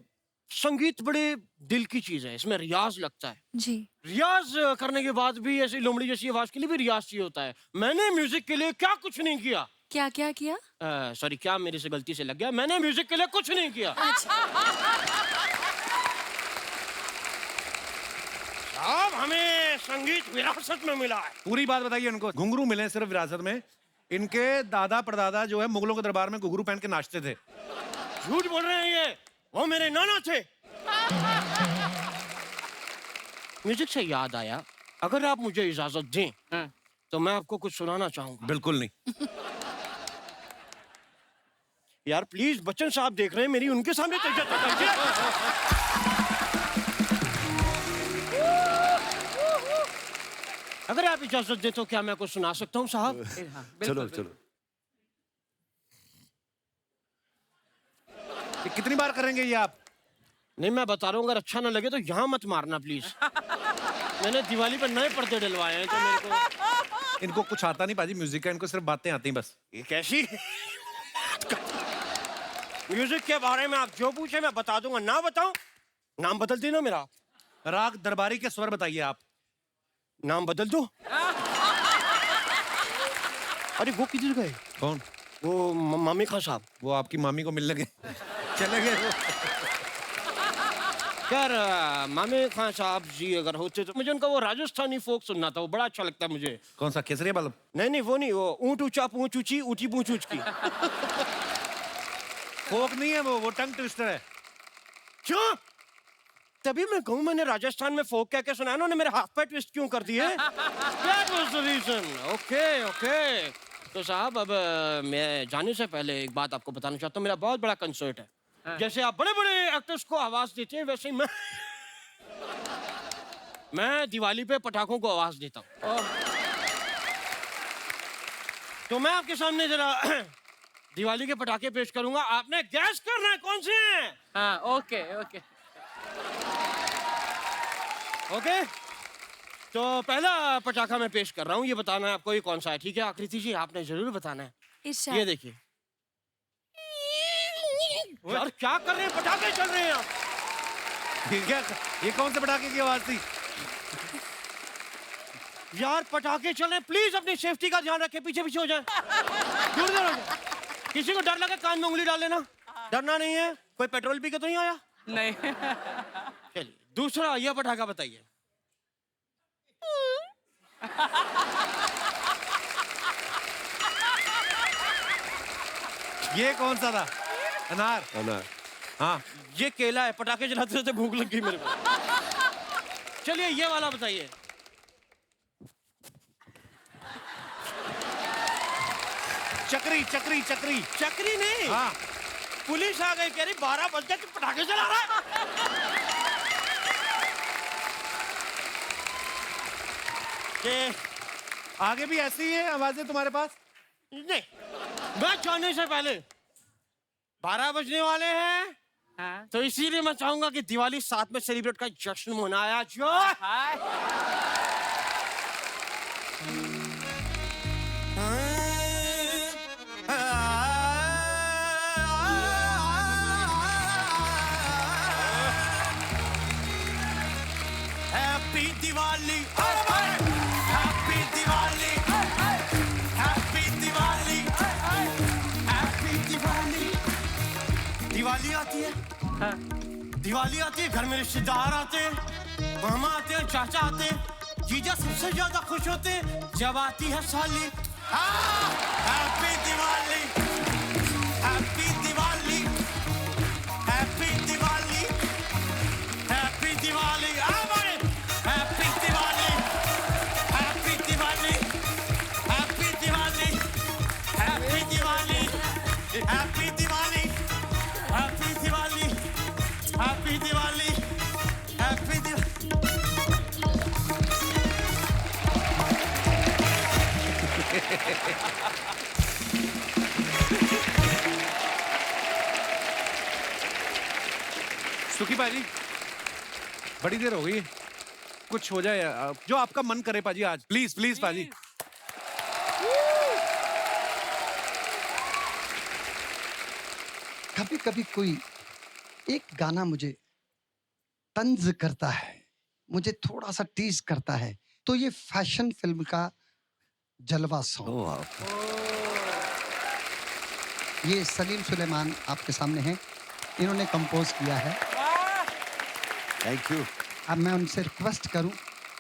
संगीत बड़े दिल की चीज है, इसमें रियाज लगता है जी। रियाज करने के बाद भी ऐसी लोमड़ी जैसी आवाज के लिए भी रियाज चाहिए होता है। मैंने म्यूजिक के लिए क्या कुछ नहीं किया। क्या क्या किया? सॉरी, क्या मेरे से गलती से लग गया। मैंने म्यूजिक के लिए कुछ नहीं किया। साहब, हमें संगीत विरासत में मिला है। पूरी बात बताइए उनको। घुंघरू मिले सिर्फ विरासत में, इनके दादा परदादा जो है मुगलों के दरबार में घुंघरू पहन के नाचते थे। झूठ बोल रहे हैं ये, वो मेरे नाना थे। म्यूजिक से याद आया, अगर आप मुझे इजाजत दें तो मैं आपको कुछ सुनाना चाहूंगा। बिल्कुल नहीं। यार प्लीज, बच्चन साहब देख रहे हैं मेरी, उनके सामने इज्जत कीजिए। अगर आप इजाजत दें तो क्या मैं कुछ सुना सकता हूँ साहब? चलो चलो। ये कितनी बार करेंगे ये आप? नहीं, मैं बता रहा हूँ, अगर अच्छा ना लगे तो यहाँ मत मारना प्लीज। मैंने दिवाली पर नए पर्दे डलवाए हैं तो मेरे को। इनको कुछ आता नहीं पाजी म्यूजिक का, इनको सिर्फ बातें आती हैं बस। ये कैसी म्यूजिक के बारे में आप जो पूछे मैं बता दूंगा, ना बताऊं नाम बदल देना मेरा। राग दरबारी के स्वर बताइए आप। नाम बदल दो। अरे वो किधर गए? कौन? वो मामी खान साहब। वो आपकी मामी को मिलने गए, चले गए वो। यार मामी खान साहब जी अगर होते तो मुझे उनका वो राजस्थानी फोक सुनना था, वो बड़ा अच्छा लगता है मुझे। कौन सा? केसरिया बल्ब? नहीं नहीं, वो नहीं, वो ऊंट ऊंचा पूंछ ऊंची ऊंची पूंछ ऊंच की। फोक नहीं है वो टंग ट्विस्टर है। क्यों? तभी मैं कहूँ, मैंने राजस्थान में फोक कह के सुना, उन्होंने मेरे हाथ पे ट्विस्ट क्यों कर दिए? That was the reason. Okay okay. तो साहब अब मैं जाने से पहले एक बात आपको बताना चाहता हूँ, मेरा बहुत बड़ा कंसर्ट है। जैसे आप बड़े बड़े एक्टर्स को आवाज देते हैं वैसे ही मैं दिवाली पे पटाखों को आवाज देता हूँ। तो मैं आपके सामने जरा दिवाली के पटाखे पेश करूंगा, आपने गैस करना है कौन से हैं। हाँ, ओके ओके ओके। तो पहला पटाखा मैं पेश कर रहा हूँ, ये बताना है आपको ये कौन सा है, ठीक है? आकृति जी आपने जरूर बताना है। ये देखिए। यार क्या कर रहे हैं, पटाखे चल रहे हैं आप। ठीक है, ये कौन से पटाखे की आवाज थी? यार पटाखे चल रहे हैं, प्लीज अपनी सेफ्टी का ध्यान रखें, पीछे पीछे हो जाए, दूर दूर हो जाए। किसी को डर लगे कान में उंगली डाल लेना, डरना नहीं है। कोई पेट्रोल पी के तो नहीं आया? नहीं। चलिए दूसरा ये पटाखा बताइए। ये कौन सा था? अनार? अनार। हाँ ये केला है, पटाखे जलाते रहते भूख लग गई मेरे को। चलिए ये वाला बताइए। चक्री चक्री चक्री। चक्री नहीं। हाँ। पुलिस आ गई, कह रही 12 बज गए, तू पटाखे चला रहा है। कि आगे भी ऐसी ही है आवाजें तुम्हारे पास? नहीं, मैं जाने से पहले 12 बजने वाले हैं। हाँ? तो इसीलिए मैं चाहूंगा कि दिवाली साथ में सेलिब्रेट का जश्न मनाया जाए। Happy Diwali, happy Diwali, happy Diwali, happy Diwali. Diwali आती है, दिवाली आती है, घर में रिश्तेदार आते हैं, मामा आते हैं, चाचा आते हैं, जीजा सबसे ज्यादा खुश होते हैं जब आती है साली। Happy Diwali, happy Diwali, happy Diwali, happy Diwali. Happy Diwali, happy Diwali, happy Diwali, happy Diwali, happy Diwali, happy Diwali, happy Diwali, happy Diwali. सुखी पाजी, बड़ी देर हो गई, कुछ हो जाए जो आपका मन करे पाजी आज, प्लीज प्लीज पाजी। कभी कभी कोई एक गाना मुझे तंज करता है, मुझे थोड़ा सा टीज करता है, तो ये फैशन फिल्म का जलवा सॉन्ग। ये सलीम सुलेमान आपके सामने हैं, इन्होंने कंपोज किया है। Thank you. अब मैं उनसे रिक्वेस्ट करूं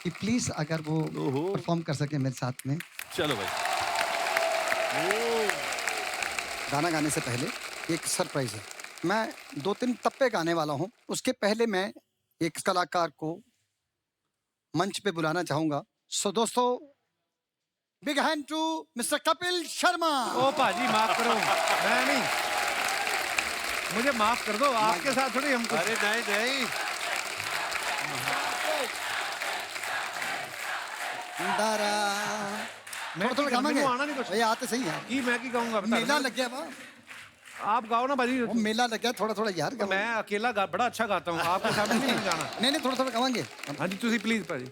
कि प्लीज अगर वो परफॉर्म कर सके मेरे साथ में। चलो भाई। गाना गाने से पहले एक सरप्राइज है। मैं 2-3 टप्पे गाने वाला हूं। उसके पहले मैं एक कलाकार को मंच पे बुलाना चाहूंगा। सो दोस्तों, big hand to mister Kapil Sharma. ओ पाजी माफ करो, मैं नहीं, मुझे माफ कर दो, आपके साथ थोड़ी हम। अरे नहीं नहीं, दारा मैं थोड़ा गावांगे। आना नहीं कुछ भैया आते सही है की मैं की गाऊंगा, बता मेला दो। लग गया बा। आप गाओ ना भाजी। वो मेला लग गया थोड़ा थोड़ा यार। मैं अकेला बड़ा अच्छा गाता हूँ, आपके सामने नहीं गाना। नहीं नहीं, थोड़ा थोड़ा गावांगे। हाँ जी तुसी प्लीज भाजी।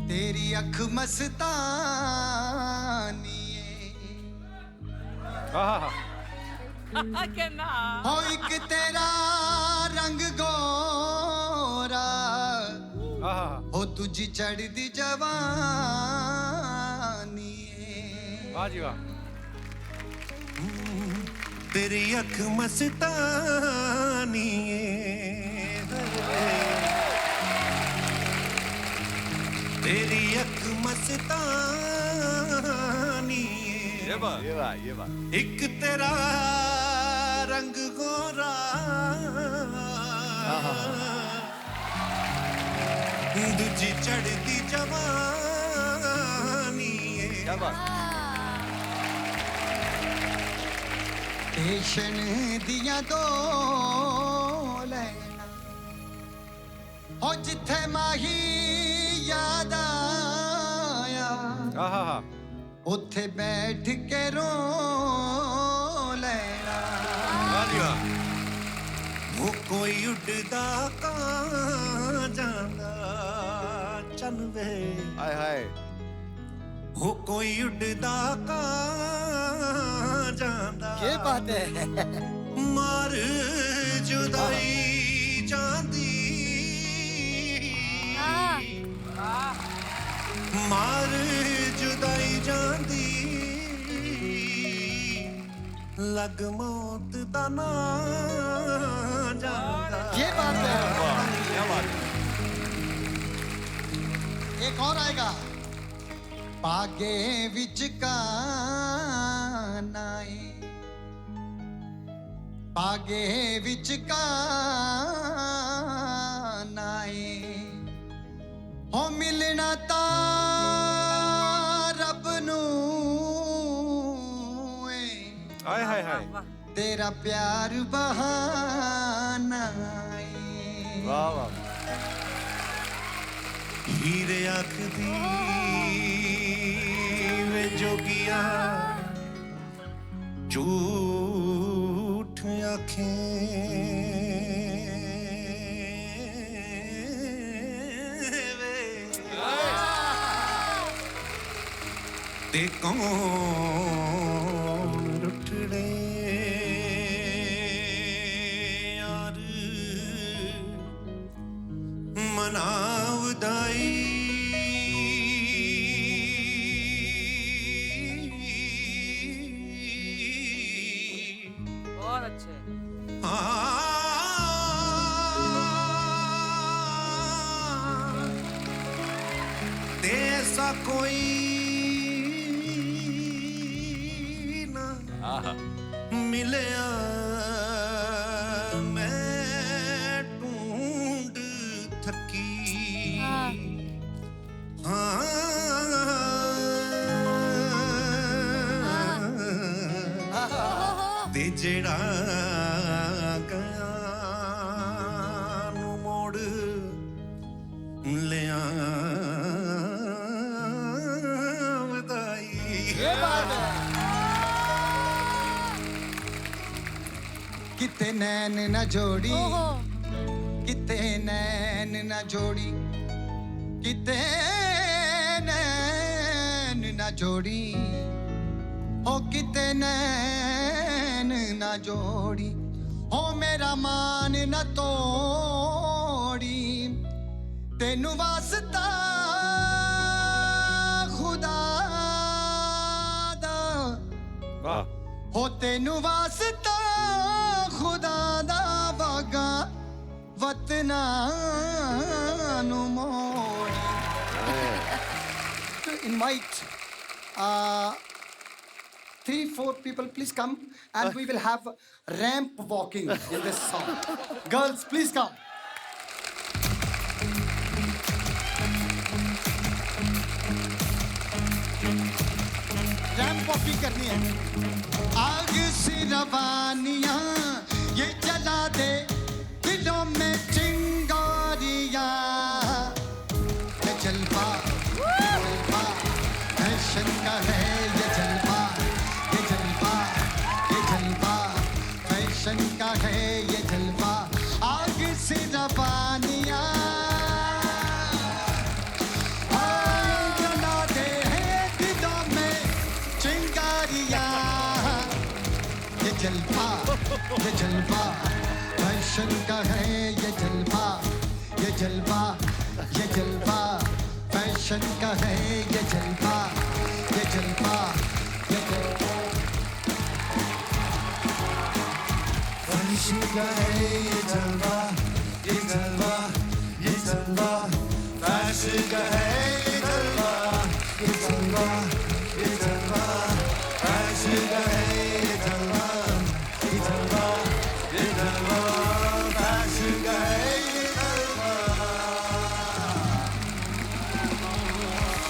तेरी अख मस्तानी आहा हो एक तेरा रंग गोरा हो तुझी चढ़दी जवानी वाह जी वाह। तेरी अख मस्तानी तेरी अख मस्तानी ये बात एक तेरा रंग गोरा दूजी चढ़ती जवानी क्या बात। पेशन दिया दो लैना हो जिथे माही याद आया उथे बैठ के रो लेना वो कोई उड़दा कां जांदा चल वे हाय हाय वो कोई उड़दा कां जांदा। ये बात है। मार जुदाई जांदी मार जुदाई जांदी लग मौत दा ना जांदा। ये बात है। क्या बात है। एक और आएगा। पागे विच कानाए पागे विच कानाए हो मिलना ता रब नू हाय हाय हाय। तेरा प्यार बहाना वाह वाह। हीरे आँख दी वे जोगिया झूठ आँखें वे ते कौन रुठड़े यार मनावदाई बहुत अच्छे। ऐसा कोई ना मिलया मैं ढूंढ थकी ते जेड़ा गया नू मोड़ लिया किते नैन न जोड़ी किते नैन न जोड़ी किते नैन न जोड़ी हो किते नैन न जोड़ी हो मेरा मान न तोड़ी तेनू वास्ता खुदा दा हो तेनू वास्ता खुदा दा वागा वतना नु मोड़। To invite 3-4 people, please come, and we will have ramp walking in this song. Girls, please come. Ramp walking करनी है। आग से रवानियां ये जला दे दिलों में चिंगारियां। ये जलवा फैशन का है, ये जलवा फैशन का है, ये जलवा। आग से रवानियां जला दे दिलों में चिंगारियां। ये जलवा फैशन का है, ये जलवा फैशन का है, ये जलवा फैशन का है, ये जलवा फैशन का है, ये जलवा फैशन का है, ये जलवा फैशन का है, ये जलवा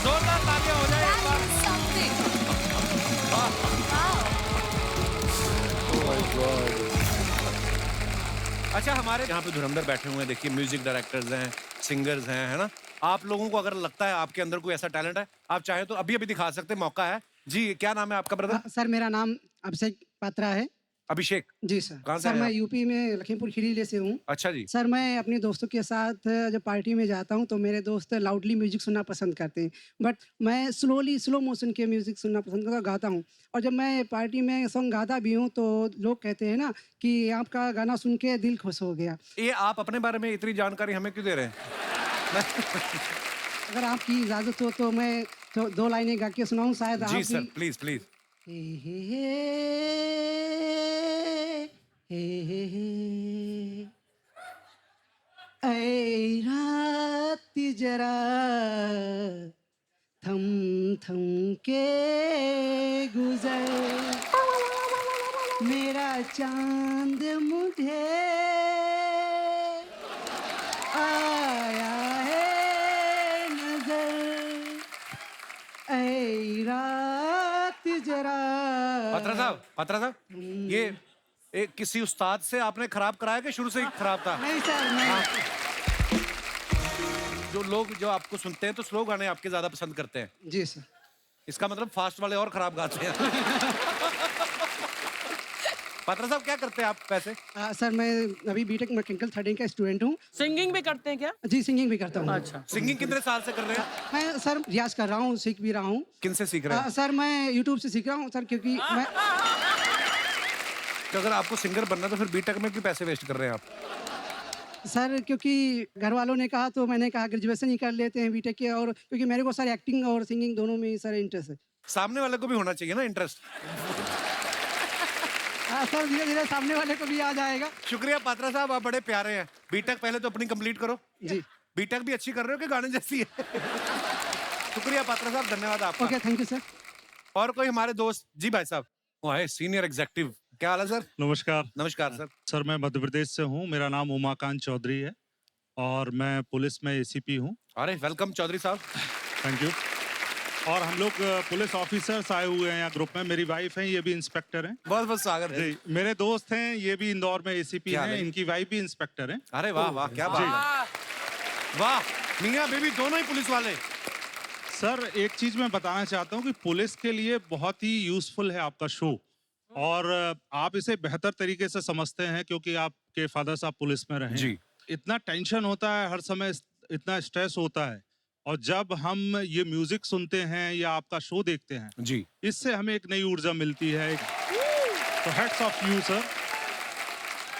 जोरदार तालियां हो जाए एक बार। अच्छा, हमारे यहाँ पे धुरंधर बैठे हुए हैं, देखिए म्यूजिक डायरेक्टर्स हैं, सिंगर्स हैं, है ना। आप लोगों को अगर लगता है आपके अंदर कोई ऐसा टैलेंट है, आप चाहे तो अभी अभी दिखा सकते हैं, मौका है जी। क्या नाम है आपका ब्रदर? सर मेरा नाम अभिषेक पात्रा है। अभिषेक जी सर। कहाँ से सर हैं मैं आप? यूपी में लखीमपुर खीरी से हूँ। अच्छा जी। सर मैं अपने दोस्तों के साथ जब पार्टी में जाता हूँ तो मेरे दोस्त लाउडली म्यूजिक सुनना पसंद करते हैं, बट मैं स्लो मोशन के म्यूजिक सुनना पसंद करता गाता हूँ। और जब मैं पार्टी में सॉन्ग गाता भी हूँ तो लोग कहते हैं ना कि आपका गाना सुन के दिल खुश हो गया। ये आप अपने बारे में इतनी जानकारी हमें क्यों दे रहे हैं? अगर आपकी इजाज़त हो तो मैं तो 2 लाइनें गा के सुनाऊँ शायद आप जी भी। Sir, please please. ऐ रात जरा थम थम के गुजर, मेरा चांद मुझे आया है नजर। ऐ रात जरा। पत्रा साहब, ये किसी उस्ताद से आपने खराब कराया कि शुरू से ही खराब था? नहीं सर, मैं जो लोग जो आपको सुनते हैं तो स्लो गाने आपके ज्यादा पसंद करते हैं। जी सर। इसका मतलब फास्ट वाले और खराब गाते हैं। पत्रा साहब, क्या करते हैं आप वैसे? सर मैं अभी बीटेक मैकेनिकल 3rd का स्टूडेंट हूँ। सिंगिंग भी करते हैं क्या? जी सिंगिंग भी करता हूँ। अच्छा। सिंगिंग कितने साल से कर रहे हैं? मैं सर रियाज कर रहा हूँ, सीख भी रहा हूँ। किनसे सीख रहे हैं? सर मैं यूट्यूब से सीख रहा हूँ सर, क्योंकि मैं तो अगर आपको सिंगर बनना है तो फिर बीटेक में क्यों पैसे वेस्ट कर रहे हैं आप? सर क्योंकि घर वालों ने कहा तो मैंने कहा ग्रेजुएशन ही कर लेते हैं बीटेक के, और क्योंकि मेरे को सर एक्टिंग और सिंगिंग दोनों में ही सर इंटरेस्ट है। सामने वाले को भी होना चाहिए ना इंटरेस्ट। सर धीरे धीरे सामने वाले को भी आ जाएगा। शुक्रिया पात्रा साहब, आप बड़े प्यारे हैं। बीटेक पहले तो अपनी कंप्लीट करो। जी। बीटेक भी अच्छी कर रहे हो कि गाने जैसी है? शुक्रिया पात्रा साहब, धन्यवाद आपका। Okay, thank you sir. और कोई हमारे दोस्त? जी भाई साहब, वो है सीनियर एग्जीक्यूटिव। क्या हाल है सर? नमस्कार। नमस्कार सर। सर मैं मध्य प्रदेश से हूँ, मेरा नाम उमाकांत चौधरी है और मैं पुलिस में एसीपी हूँ। अरे वेलकम चौधरी साहब। Thank you. और हम लोग पुलिस ऑफिसर्स आए हुए हैं यहाँ ग्रुप में। मेरी वाइफ है, ये भी इंस्पेक्टर हैं। बहुत बहुत स्वागत है। जी, मेरे दोस्त हैं, ये भी इंदौर में एसीपी क्या हैं, है? इनकी वाइफ भी इंस्पेक्टर है। अरे वाह वाह, क्या बात है। वाह, मियाँ बीवी दोनों ही पुलिस वाले। सर एक चीज मैं बताना चाहता हूँ कि पुलिस के लिए बहुत ही यूजफुल है आपका शो, और आप इसे बेहतर तरीके से समझते हैं क्योंकि आपके फादर साहब पुलिस में रहे। जी। इतना टेंशन होता है हर समय, इतना स्ट्रेस होता है, और जब हम ये म्यूजिक सुनते हैं या आपका शो देखते हैं जी, इससे हमें एक नई ऊर्जा मिलती है। तो हैट्स ऑफ यू सर।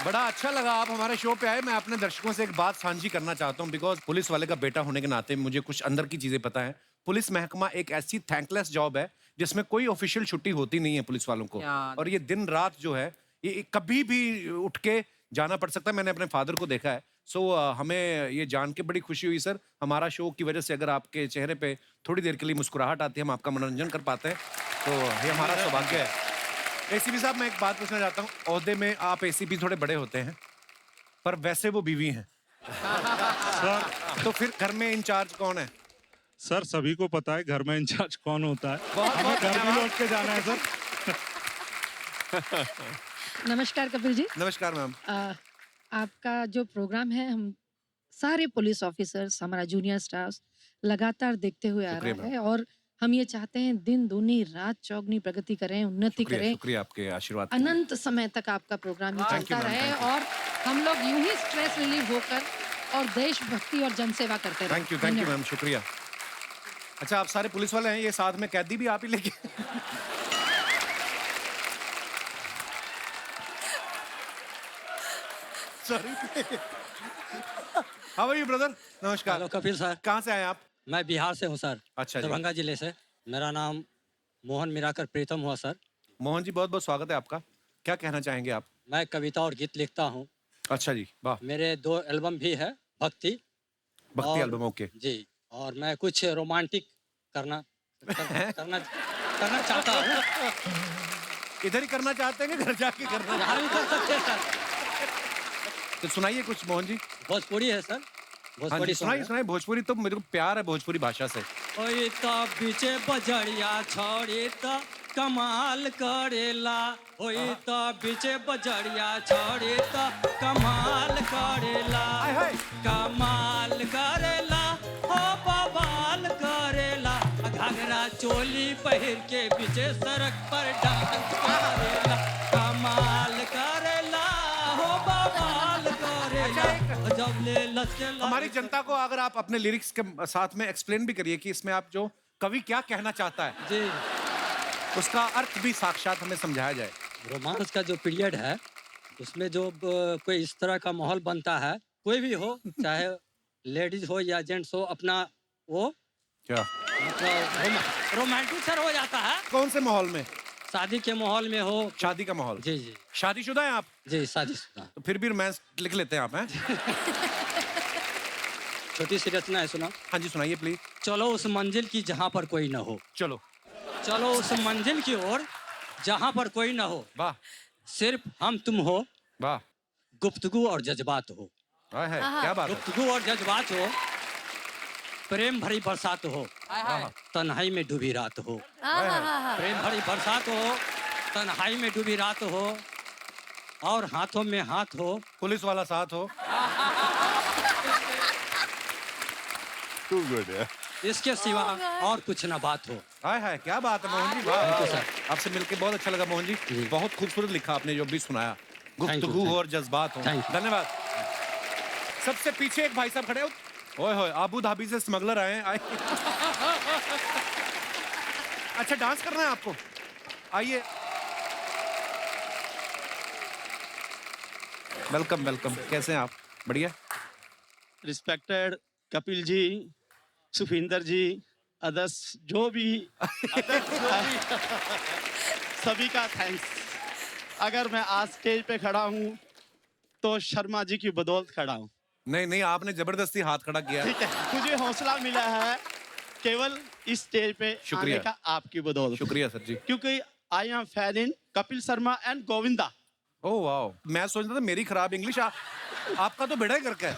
बड़ा अच्छा लगा आप हमारे शो पे आए। मैं अपने दर्शकों से एक बात साझी करना चाहता हूँ, बिकॉज पुलिस वाले का बेटा होने के नाते मुझे कुछ अंदर की चीजें पता है। पुलिस महकमा एक ऐसी थैंकलेस जॉब है जिसमें कोई ऑफिशियल छुट्टी होती नहीं है पुलिस वालों को, और ये दिन रात जो है ये कभी भी उठ के जाना पड़ सकता है। मैंने अपने फादर को देखा है, सो हमें ये जान के बड़ी खुशी हुई सर, हमारा शो की वजह से अगर आपके चेहरे पे थोड़ी देर के लिए मुस्कुराहट आती है, हम आपका मनोरंजन कर पाते हैं, तो ये हमारा सौभाग्य है। एसीपी साहब, मैं एक बात पूछना चाहता हूँ, ओहदे में आप एसीपी थोड़े बड़े होते हैं, पर वैसे वो बीवी हैं। सर तो फिर घर में इंचार्ज कौन है? सर सभी को पता है घर में इंचार्ज कौन होता है। बहुत हमें बहुत घर भी धन्यवाद। लौट के जाना है सर। नमस्कार कपिल जी। नमस्कार मैम। आपका जो प्रोग्राम है, हम सारे पुलिस ऑफिसर्स, हमारा जूनियर स्टाफ लगातार देखते हुए आ शुक्रिया रहा मैम। है, और हम ये चाहते हैं दिन दूनी रात चौगुनी प्रगति करें, उन्नति शुक्रिया, करें, शुक्रिया आपके आशीर्वाद के लिए। अनंत समय तक आपका प्रोग्राम ये Thank you, चलता ma'am, रहे, thank you. और हम लोग यूं ही स्ट्रेस रिलीव होकर और देशभक्ति और जनसेवा करते रहें। थैंक यू धन्यवाद। मैम, शुक्रिया। अच्छा, आप सारे पुलिस वाले हैं, ये साथ में कैदी भी आप ही लेके sorry. How are you brother? नमस्कार। Hello Kapil sir. कहाँ से आए आप? मैं बिहार से हूँ सर। अच्छा जी। दरभंगा जिले से। मेरा नाम मोहन मिराकर प्रीतम हुआ सर। मोहन जी, बहुत बहुत स्वागत है आपका। क्या कहना चाहेंगे आप? मैं कविता और गीत लिखता हूँ। अच्छा जी, वाह। मेरे 2 एल्बम भी है, भक्ति एल्बम, ओके जी। और मैं कुछ रोमांटिक करना चाहता हूँ। इधर ही करना चाहते हैं कि घर जाके करना? यहाँ भी कर सकते हैं सर। तो सुनाइए कुछ मोहन जी। भोजपुरी है सर। हाँ भोजपुरी जी, सुनाइए सुनाइए। भोजपुरी तो मेरे को प्यार है भोजपुरी भाषा से। ओए ता बीचे बजड़िया छोड़ी ता कमाल करेला। ओए ता बीचे बजड़िया छोड़ी ता कमाल करेला। कमाल करेला, ओ बवाल करेला। घाघरा चोली पहिर के बीचे सड़क पर डांस करेला। कमाल करेला, हो बवाल करेला। जब ले लचके हमारी जनता को अगर आप अपने लिरिक्स के साथ में एक्सप्लेन भी करिए कि इसमें आप जो कवि क्या कहना चाहता है जी, उसका अर्थ भी साक्षात हमें समझाया जाए। रोमांस का जो पीरियड है, उसमें जो कोई इस तरह का माहौल बनता है, कोई भी हो, चाहे लेडीज हो या जेंट्स हो, अपना वो क्या मतलब रोमांटिक सर हो जाता है। कौन से माहौल में? शादी के माहौल में हो। शादी का माहौल? जी जी। शादीशुदा हैं आप? जी, शादीशुदा। तो फिर भी रोमांस लिख लेते हैं आप, हैं? छोटी सी रचना है, सुना। हाँ जी, सुनाइए प्लीज। चलो उस मंजिल की जहाँ पर कोई न हो। चलो चलो उस मंजिल की ओर जहाँ पर कोई न हो। वाह। सिर्फ हम तुम हो। वाह। गुफ्तगू और जज्बात हो। है, क्या बात है। गुफ्तगू और जज्बात हो। प्रेम भरी बरसात हो। तन्हाई में डूबी रात हो। प्रेम भरी बरसात हो, तन्हाई में डूबी रात हो, और हाथों में हाथ हो, पुलिस वाला साथ हो। Too good, yeah. इसके सिवा और कुछ ना बात हो। हाय हाय, क्या बात है मोहन जी, वाह वाह। आपसे मिलके बहुत अच्छा लगा मोहन जी। बहुत खूबसूरत लिखा आपने जो भी सुनाया। गुफ्तगू हो और जज्बात हो। धन्यवाद। सबसे पीछे एक भाई साहब खड़े हो। ओए होए, आबू धाबी से स्मगलर आए। अच्छा, डांस करना है आपको? आइए। Welcome welcome. कैसे हैं आप? बढ़िया। रिस्पेक्टेड कपिल जी, सुखविंदर जी, अदर्स जो भी सभी का थैंक्स। अगर मैं आज स्टेज पे खड़ा हूँ तो शर्मा जी की बदौलत खड़ा हूँ। नहीं नहीं, आपने जबरदस्ती हाथ खड़ा किया। ठीक है, मुझे हौसला मिला है केवल इस स्टेज पे आने का आपकी बदौलत। शुक्रिया सर जी। क्योंकि I am fan in Kapil Sharma and Govinda. Oh wow, मैं सोचता था मेरी खराब इंग्लिश आपका तो बेड़ा ही करके है।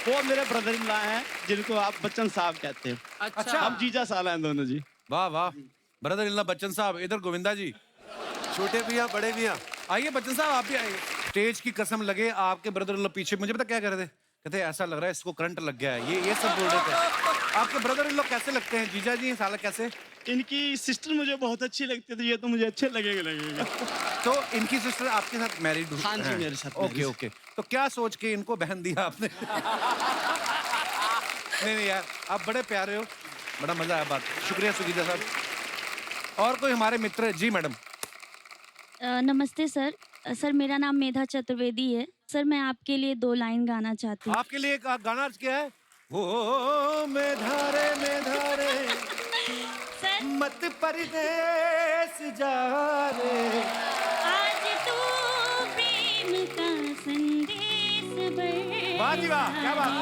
वो मेरे ब्रदर इन लॉ हैं जिनको आप बच्चन साहब कहते हैं। अच्छा। हम जीजा साला हैं दोनों जी। वाह वाह। ब्रदर इन लॉ बच्चन साहब, इधर गोविंदा जी। छोटे भी हैं, बड़े भी हैं। आइए बच्चन साहब, आप भी आइए। स्टेज की कसम लगे, आपके ब्रदर इन लॉ पीछे मुझे पता क्या कर रहे थे, कहते ऐसा लग रहा है इसको करंट लग गया है। ये सब बोल रहे थे। आपके ब्रदर इन लॉ कैसे लगते हैं? जीजा जी साला कैसे? इनकी सिस्टर मुझे बहुत अच्छी लगती है, तो ये तो मुझे अच्छे लगेगा। तो इनकी सिस्टर आपके साथ मैरिड? हाँ जी, मेरे साथ। Okay okay. तो क्या सोच के इनको बहन दिया आपने? नहीं यार, आप बड़े प्यारे हो, बड़ा मजा आया बात। शुक्रिया सुगीता साहब। और कोई हमारे मित्र? जी मैडम। नमस्ते सर। सर मेरा नाम मेधा चतुर्वेदी है। सर मैं आपके लिए 2 लाइन गाना चाहती हूँ। आपके लिए एक गाना अर्ज किया है। ओ मेधारे मेधारे मत परदेस जा रे। आज तू प्रेम का संदेश बढ़ वाह जी वाह, क्या बात है।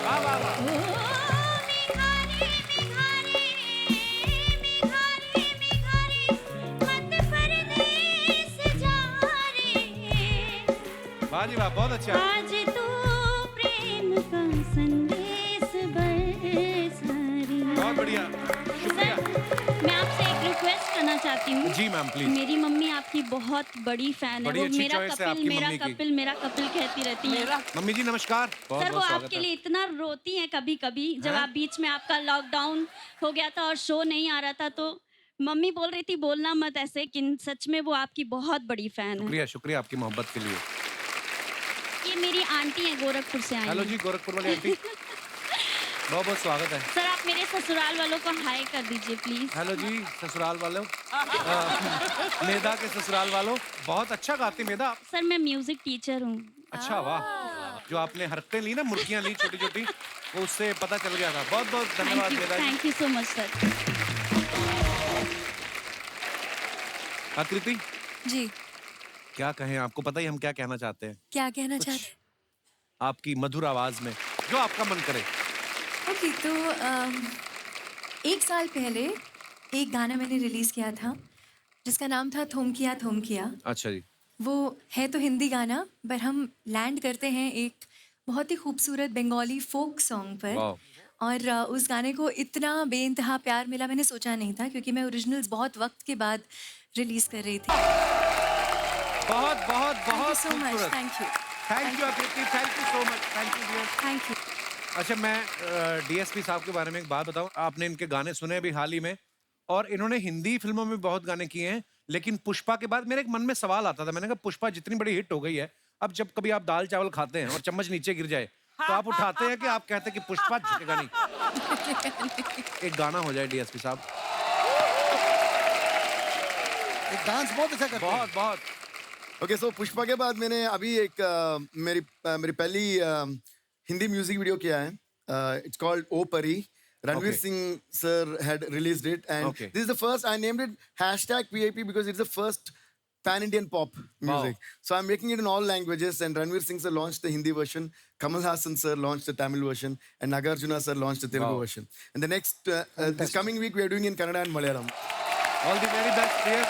वाह वाह वाह। वाह जी वाह, बहुत अच्छा। आज तो प्रेम का संदेश बरसारी। बहुत बढ़िया, शुक्रिया। मैं आपसे एक रिक्वेस्ट करना चाहती हूँ। जी मैम, प्लीज। मेरी मम्मी आपकी बहुत बड़ी फैन है। बड़ी वो अच्छी मेरा choice है कपिल, आपकी मेरा मम्मी की। कपिल, मेरा कपिल कहती रहती है। मम्मी जी नमस्कार, बहुत सर वो बहुत स्वागत आपके है। लिए इतना रोती हैं कभी-कभी जब हैं? आप बीच में आपका लॉकडाउन हो गया था और शो नहीं आ रहा था तो मम्मी बोल रही थी बोलना मत ऐसे, लेकिन सच में वो आपकी बहुत बड़ी फैन है। शुक्रिया, शुक्रिया आपकी मोहब्बत के लिए। ये मेरी आंटी है, गोरखपुर से आई हेलो हैं। जी, गोरखपुर वाली आंटी, बहुत बहुत स्वागत है। सर आप मेरे ससुराल वालों को हाय कर दीजिए प्लीज। हेलो जी ससुराल वालों, मेधा के ससुराल वालों, बहुत अच्छा गाती मेधा। सर मैं म्यूजिक टीचर हूँ। अच्छा वाह, जो आपने हरकतें ली ना, मुर्गियां ली छोटी छोटी, वो उससे पता चल गया था। बहुत बहुत धन्यवाद Medha ji. Thank you so much sir. Akriti, ji क्या कहें, आपको पता ही हम क्या कहना चाहते हैं। क्या कहना चाहते आपकी मधुर आवाज में जो आपका मन करे। ओके तो 1 साल पहले एक गाना मैंने रिलीज किया था जिसका नाम था थोमकिया थोमकिया। अच्छा जी। वो है तो हिंदी गाना पर हम लैंड करते हैं एक बहुत ही खूबसूरत बंगाली फोक सॉन्ग पर। और उस गाने को इतना बेइंतहा प्यार मिला, मैंने सोचा नहीं था क्योंकि मैं ओरिजिनल्स बहुत वक्त के बाद रिलीज कर रही थी। बहुत बहुत बहुत सो मच, खूबसूरत। Thank you. Thank you Akriti, thank you so much, thank you dear. Thank you. अच्छा मैं डीएसपी साहब के बारे में एक बात बताऊं, आपने इनके गाने सुने अभी हाल ही में और इन्होंने हिंदी फिल्मों में बहुत गाने किए हैं, लेकिन पुष्पा के बाद मेरे एक मन में सवाल आता था, मैंने कहा पुष्पा जितनी बड़ी हिट हो गई है, अब जब कभी आप दाल चावल खाते हैं और चम्मच नीचे गिर जाए तो आप उठाते हैं कि आप कहते हैं कि पुष्पा झुकेगा नहीं। एक गाना हो जाए डीएसपी साहब। एक डांस बहुत अच्छा करते हैं। बहुत बहुत। ओके सो पुष्पा के बाद मैंने अभी एक मेरी पहली हिंदी म्यूजिक वीडियो किया है। इट्स कॉल्ड ओ परी। Ranveer Okay. Singh sir had released it, and Okay. this is the first. I named it #VIP because it's the first pan-Indian pop music. So I'm making it in all languages, and Ranveer Singh sir launched the Hindi version, Kamal Hassan sir launched the Tamil version, and Nagarjuna sir launched the Telugu version. And the next this coming week we are doing in Kannada and Malayalam. All the very best, dear.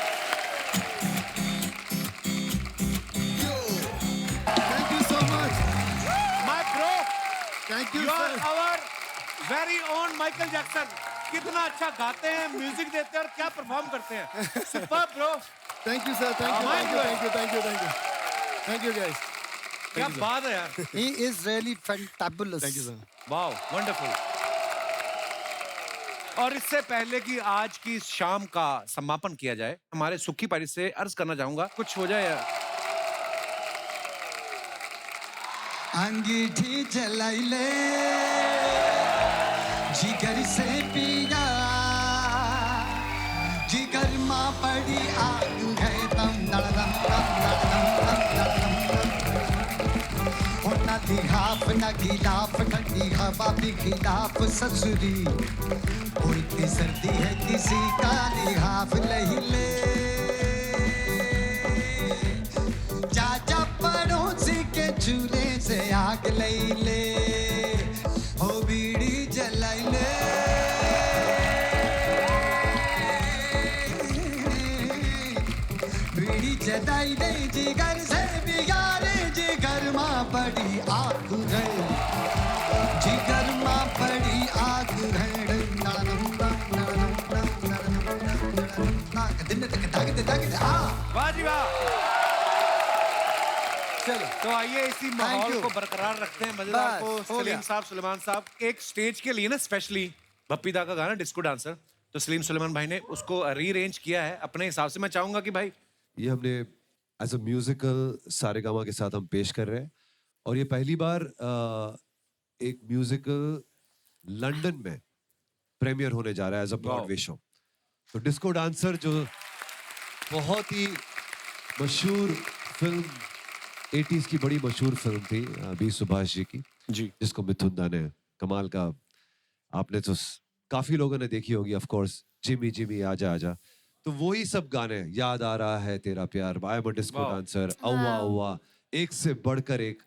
Thank you so much. My bro. Thank you, You are sir. our very own Michael Jackson. कितना अच्छा गाते हैं, music देते हैं और क्या perform करते हैं। Superb, bro. Thank you, sir. Thank you. Thank you. Thank you. Thank you. Thank you. Thank you, guys. क्या बात है यार। He is really fantabulous. Thank you, sir. Wow, wonderful. और इससे पहले कि आज की इस शाम का समापन किया जाए, हमारे सुखी पारी से अर्ज करना चाहूंगा कुछ हो जाए यार। अंगीठी जलाई ले जिगर से पिया, जिगर माँ पड़ी आग है दम दम न लिहाफ न गिलाफ ठंडी हवा भी खिलाफ ससुरी, कोई सर्दी है किसी का लिहाफ नहीं ले, चाचा पड़ोसी के चूल्हे से आग ले ले, हो बीड़ी जलाई ले, बीड़ी जलाई ले, जिगर से बिगाड़े जिगर माँ बड़ी आग है, जिगर माँ बड़ी आग है। वाह जी वाह। चलो तो आइए इसी माहौल you. को बरकरार रखते हैं। मजेदार बस, को हो सलीम गया। साहब, सुलेमान साहब, एक स्टेज के लिए ना स्पेशली बप्पीदा का गाना डिस्को डांसर, तो सलीम सुलेमान भाई ने उसको रीअरेंज किया है अपने हिसाब से। मैं चाहूंगा कि भाई ये हमने एज अ म्यूजिकल सारेगामा के साथ हम पेश कर रहे हैं और ये पहली बार एक म्यूजिकल लंदन में प्रीमियर होने जा रहा है एज अ ब्रॉडवे शो। तो डिस्को डांसर जो बहुत ही मशहूर फिल्म 80s की बड़ी मशहूर फिल्म थी बी सुभाष जी की, जिसको मिथुन दा ने कमाल का, आपने तो काफी लोगों ने देखी होगी ऑफ कोर्स, जिमी जिमी आजा आजा, तो वही सब गाने, याद आ रहा है तेरा प्यार, I am a disco dancer, औवा औवा, एक से बढ़कर एक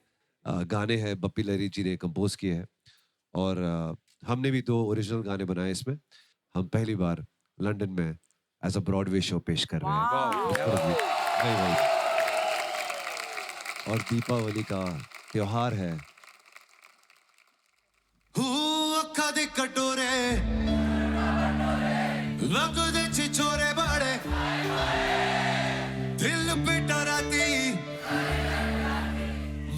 गाने हैं बप्पी लहरी जी ने कंपोज किए हैं और हमने भी 2 ओरिजिनल गाने बनाए इसमें। हम पहली बार लंदन में एज अ ब्रॉडवे शो पेश कर रहे हैं। वही। और दीपावली का त्योहार है। अखा दे कटोरे रंग दे छिछोरे बड़े दिल पे डराती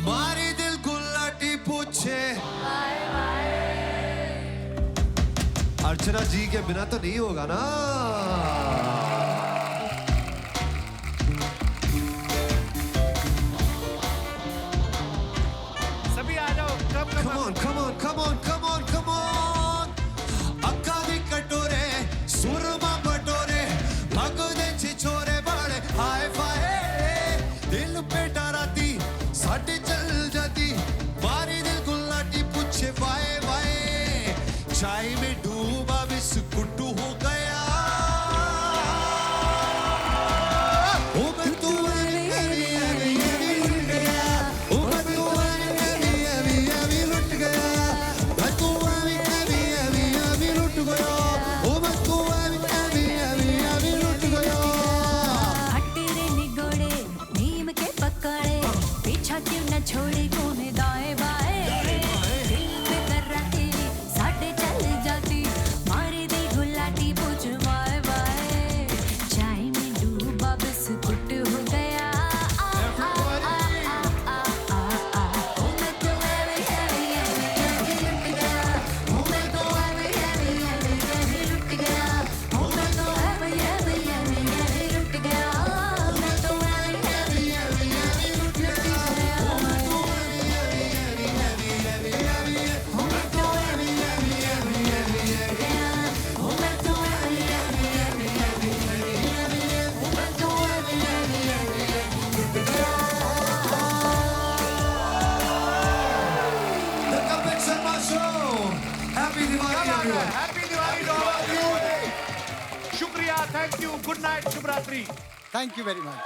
मारी दिल गुलाटी पूछे। अर्चना जी के बिना तो नहीं होगा ना। सभी आ जाओ। Come on, come on, come on, come on, come on. अक्का दी कटोरे सुरमा बटोरे भग दे छिछोरे बड़े हाय फाय दिल पे डराती साड़ी चल जाती मारी दिल गुलाटी पूछे वाए वाए चाय में डूबा बिस्कुट हो गया। ओ मैं तो छोड़े कोने दाएं बाएं दिल पे कर रही साढ़े चल जाती मारे दी गुलाटी पूछ वाए वाए चाय में डूबा बिस्कुट हो गया। Happy Diwali, everyone. Happy Diwali to all of you. शुक्रिया, thank you, good night, शुभ रात्रि। Thank you very much.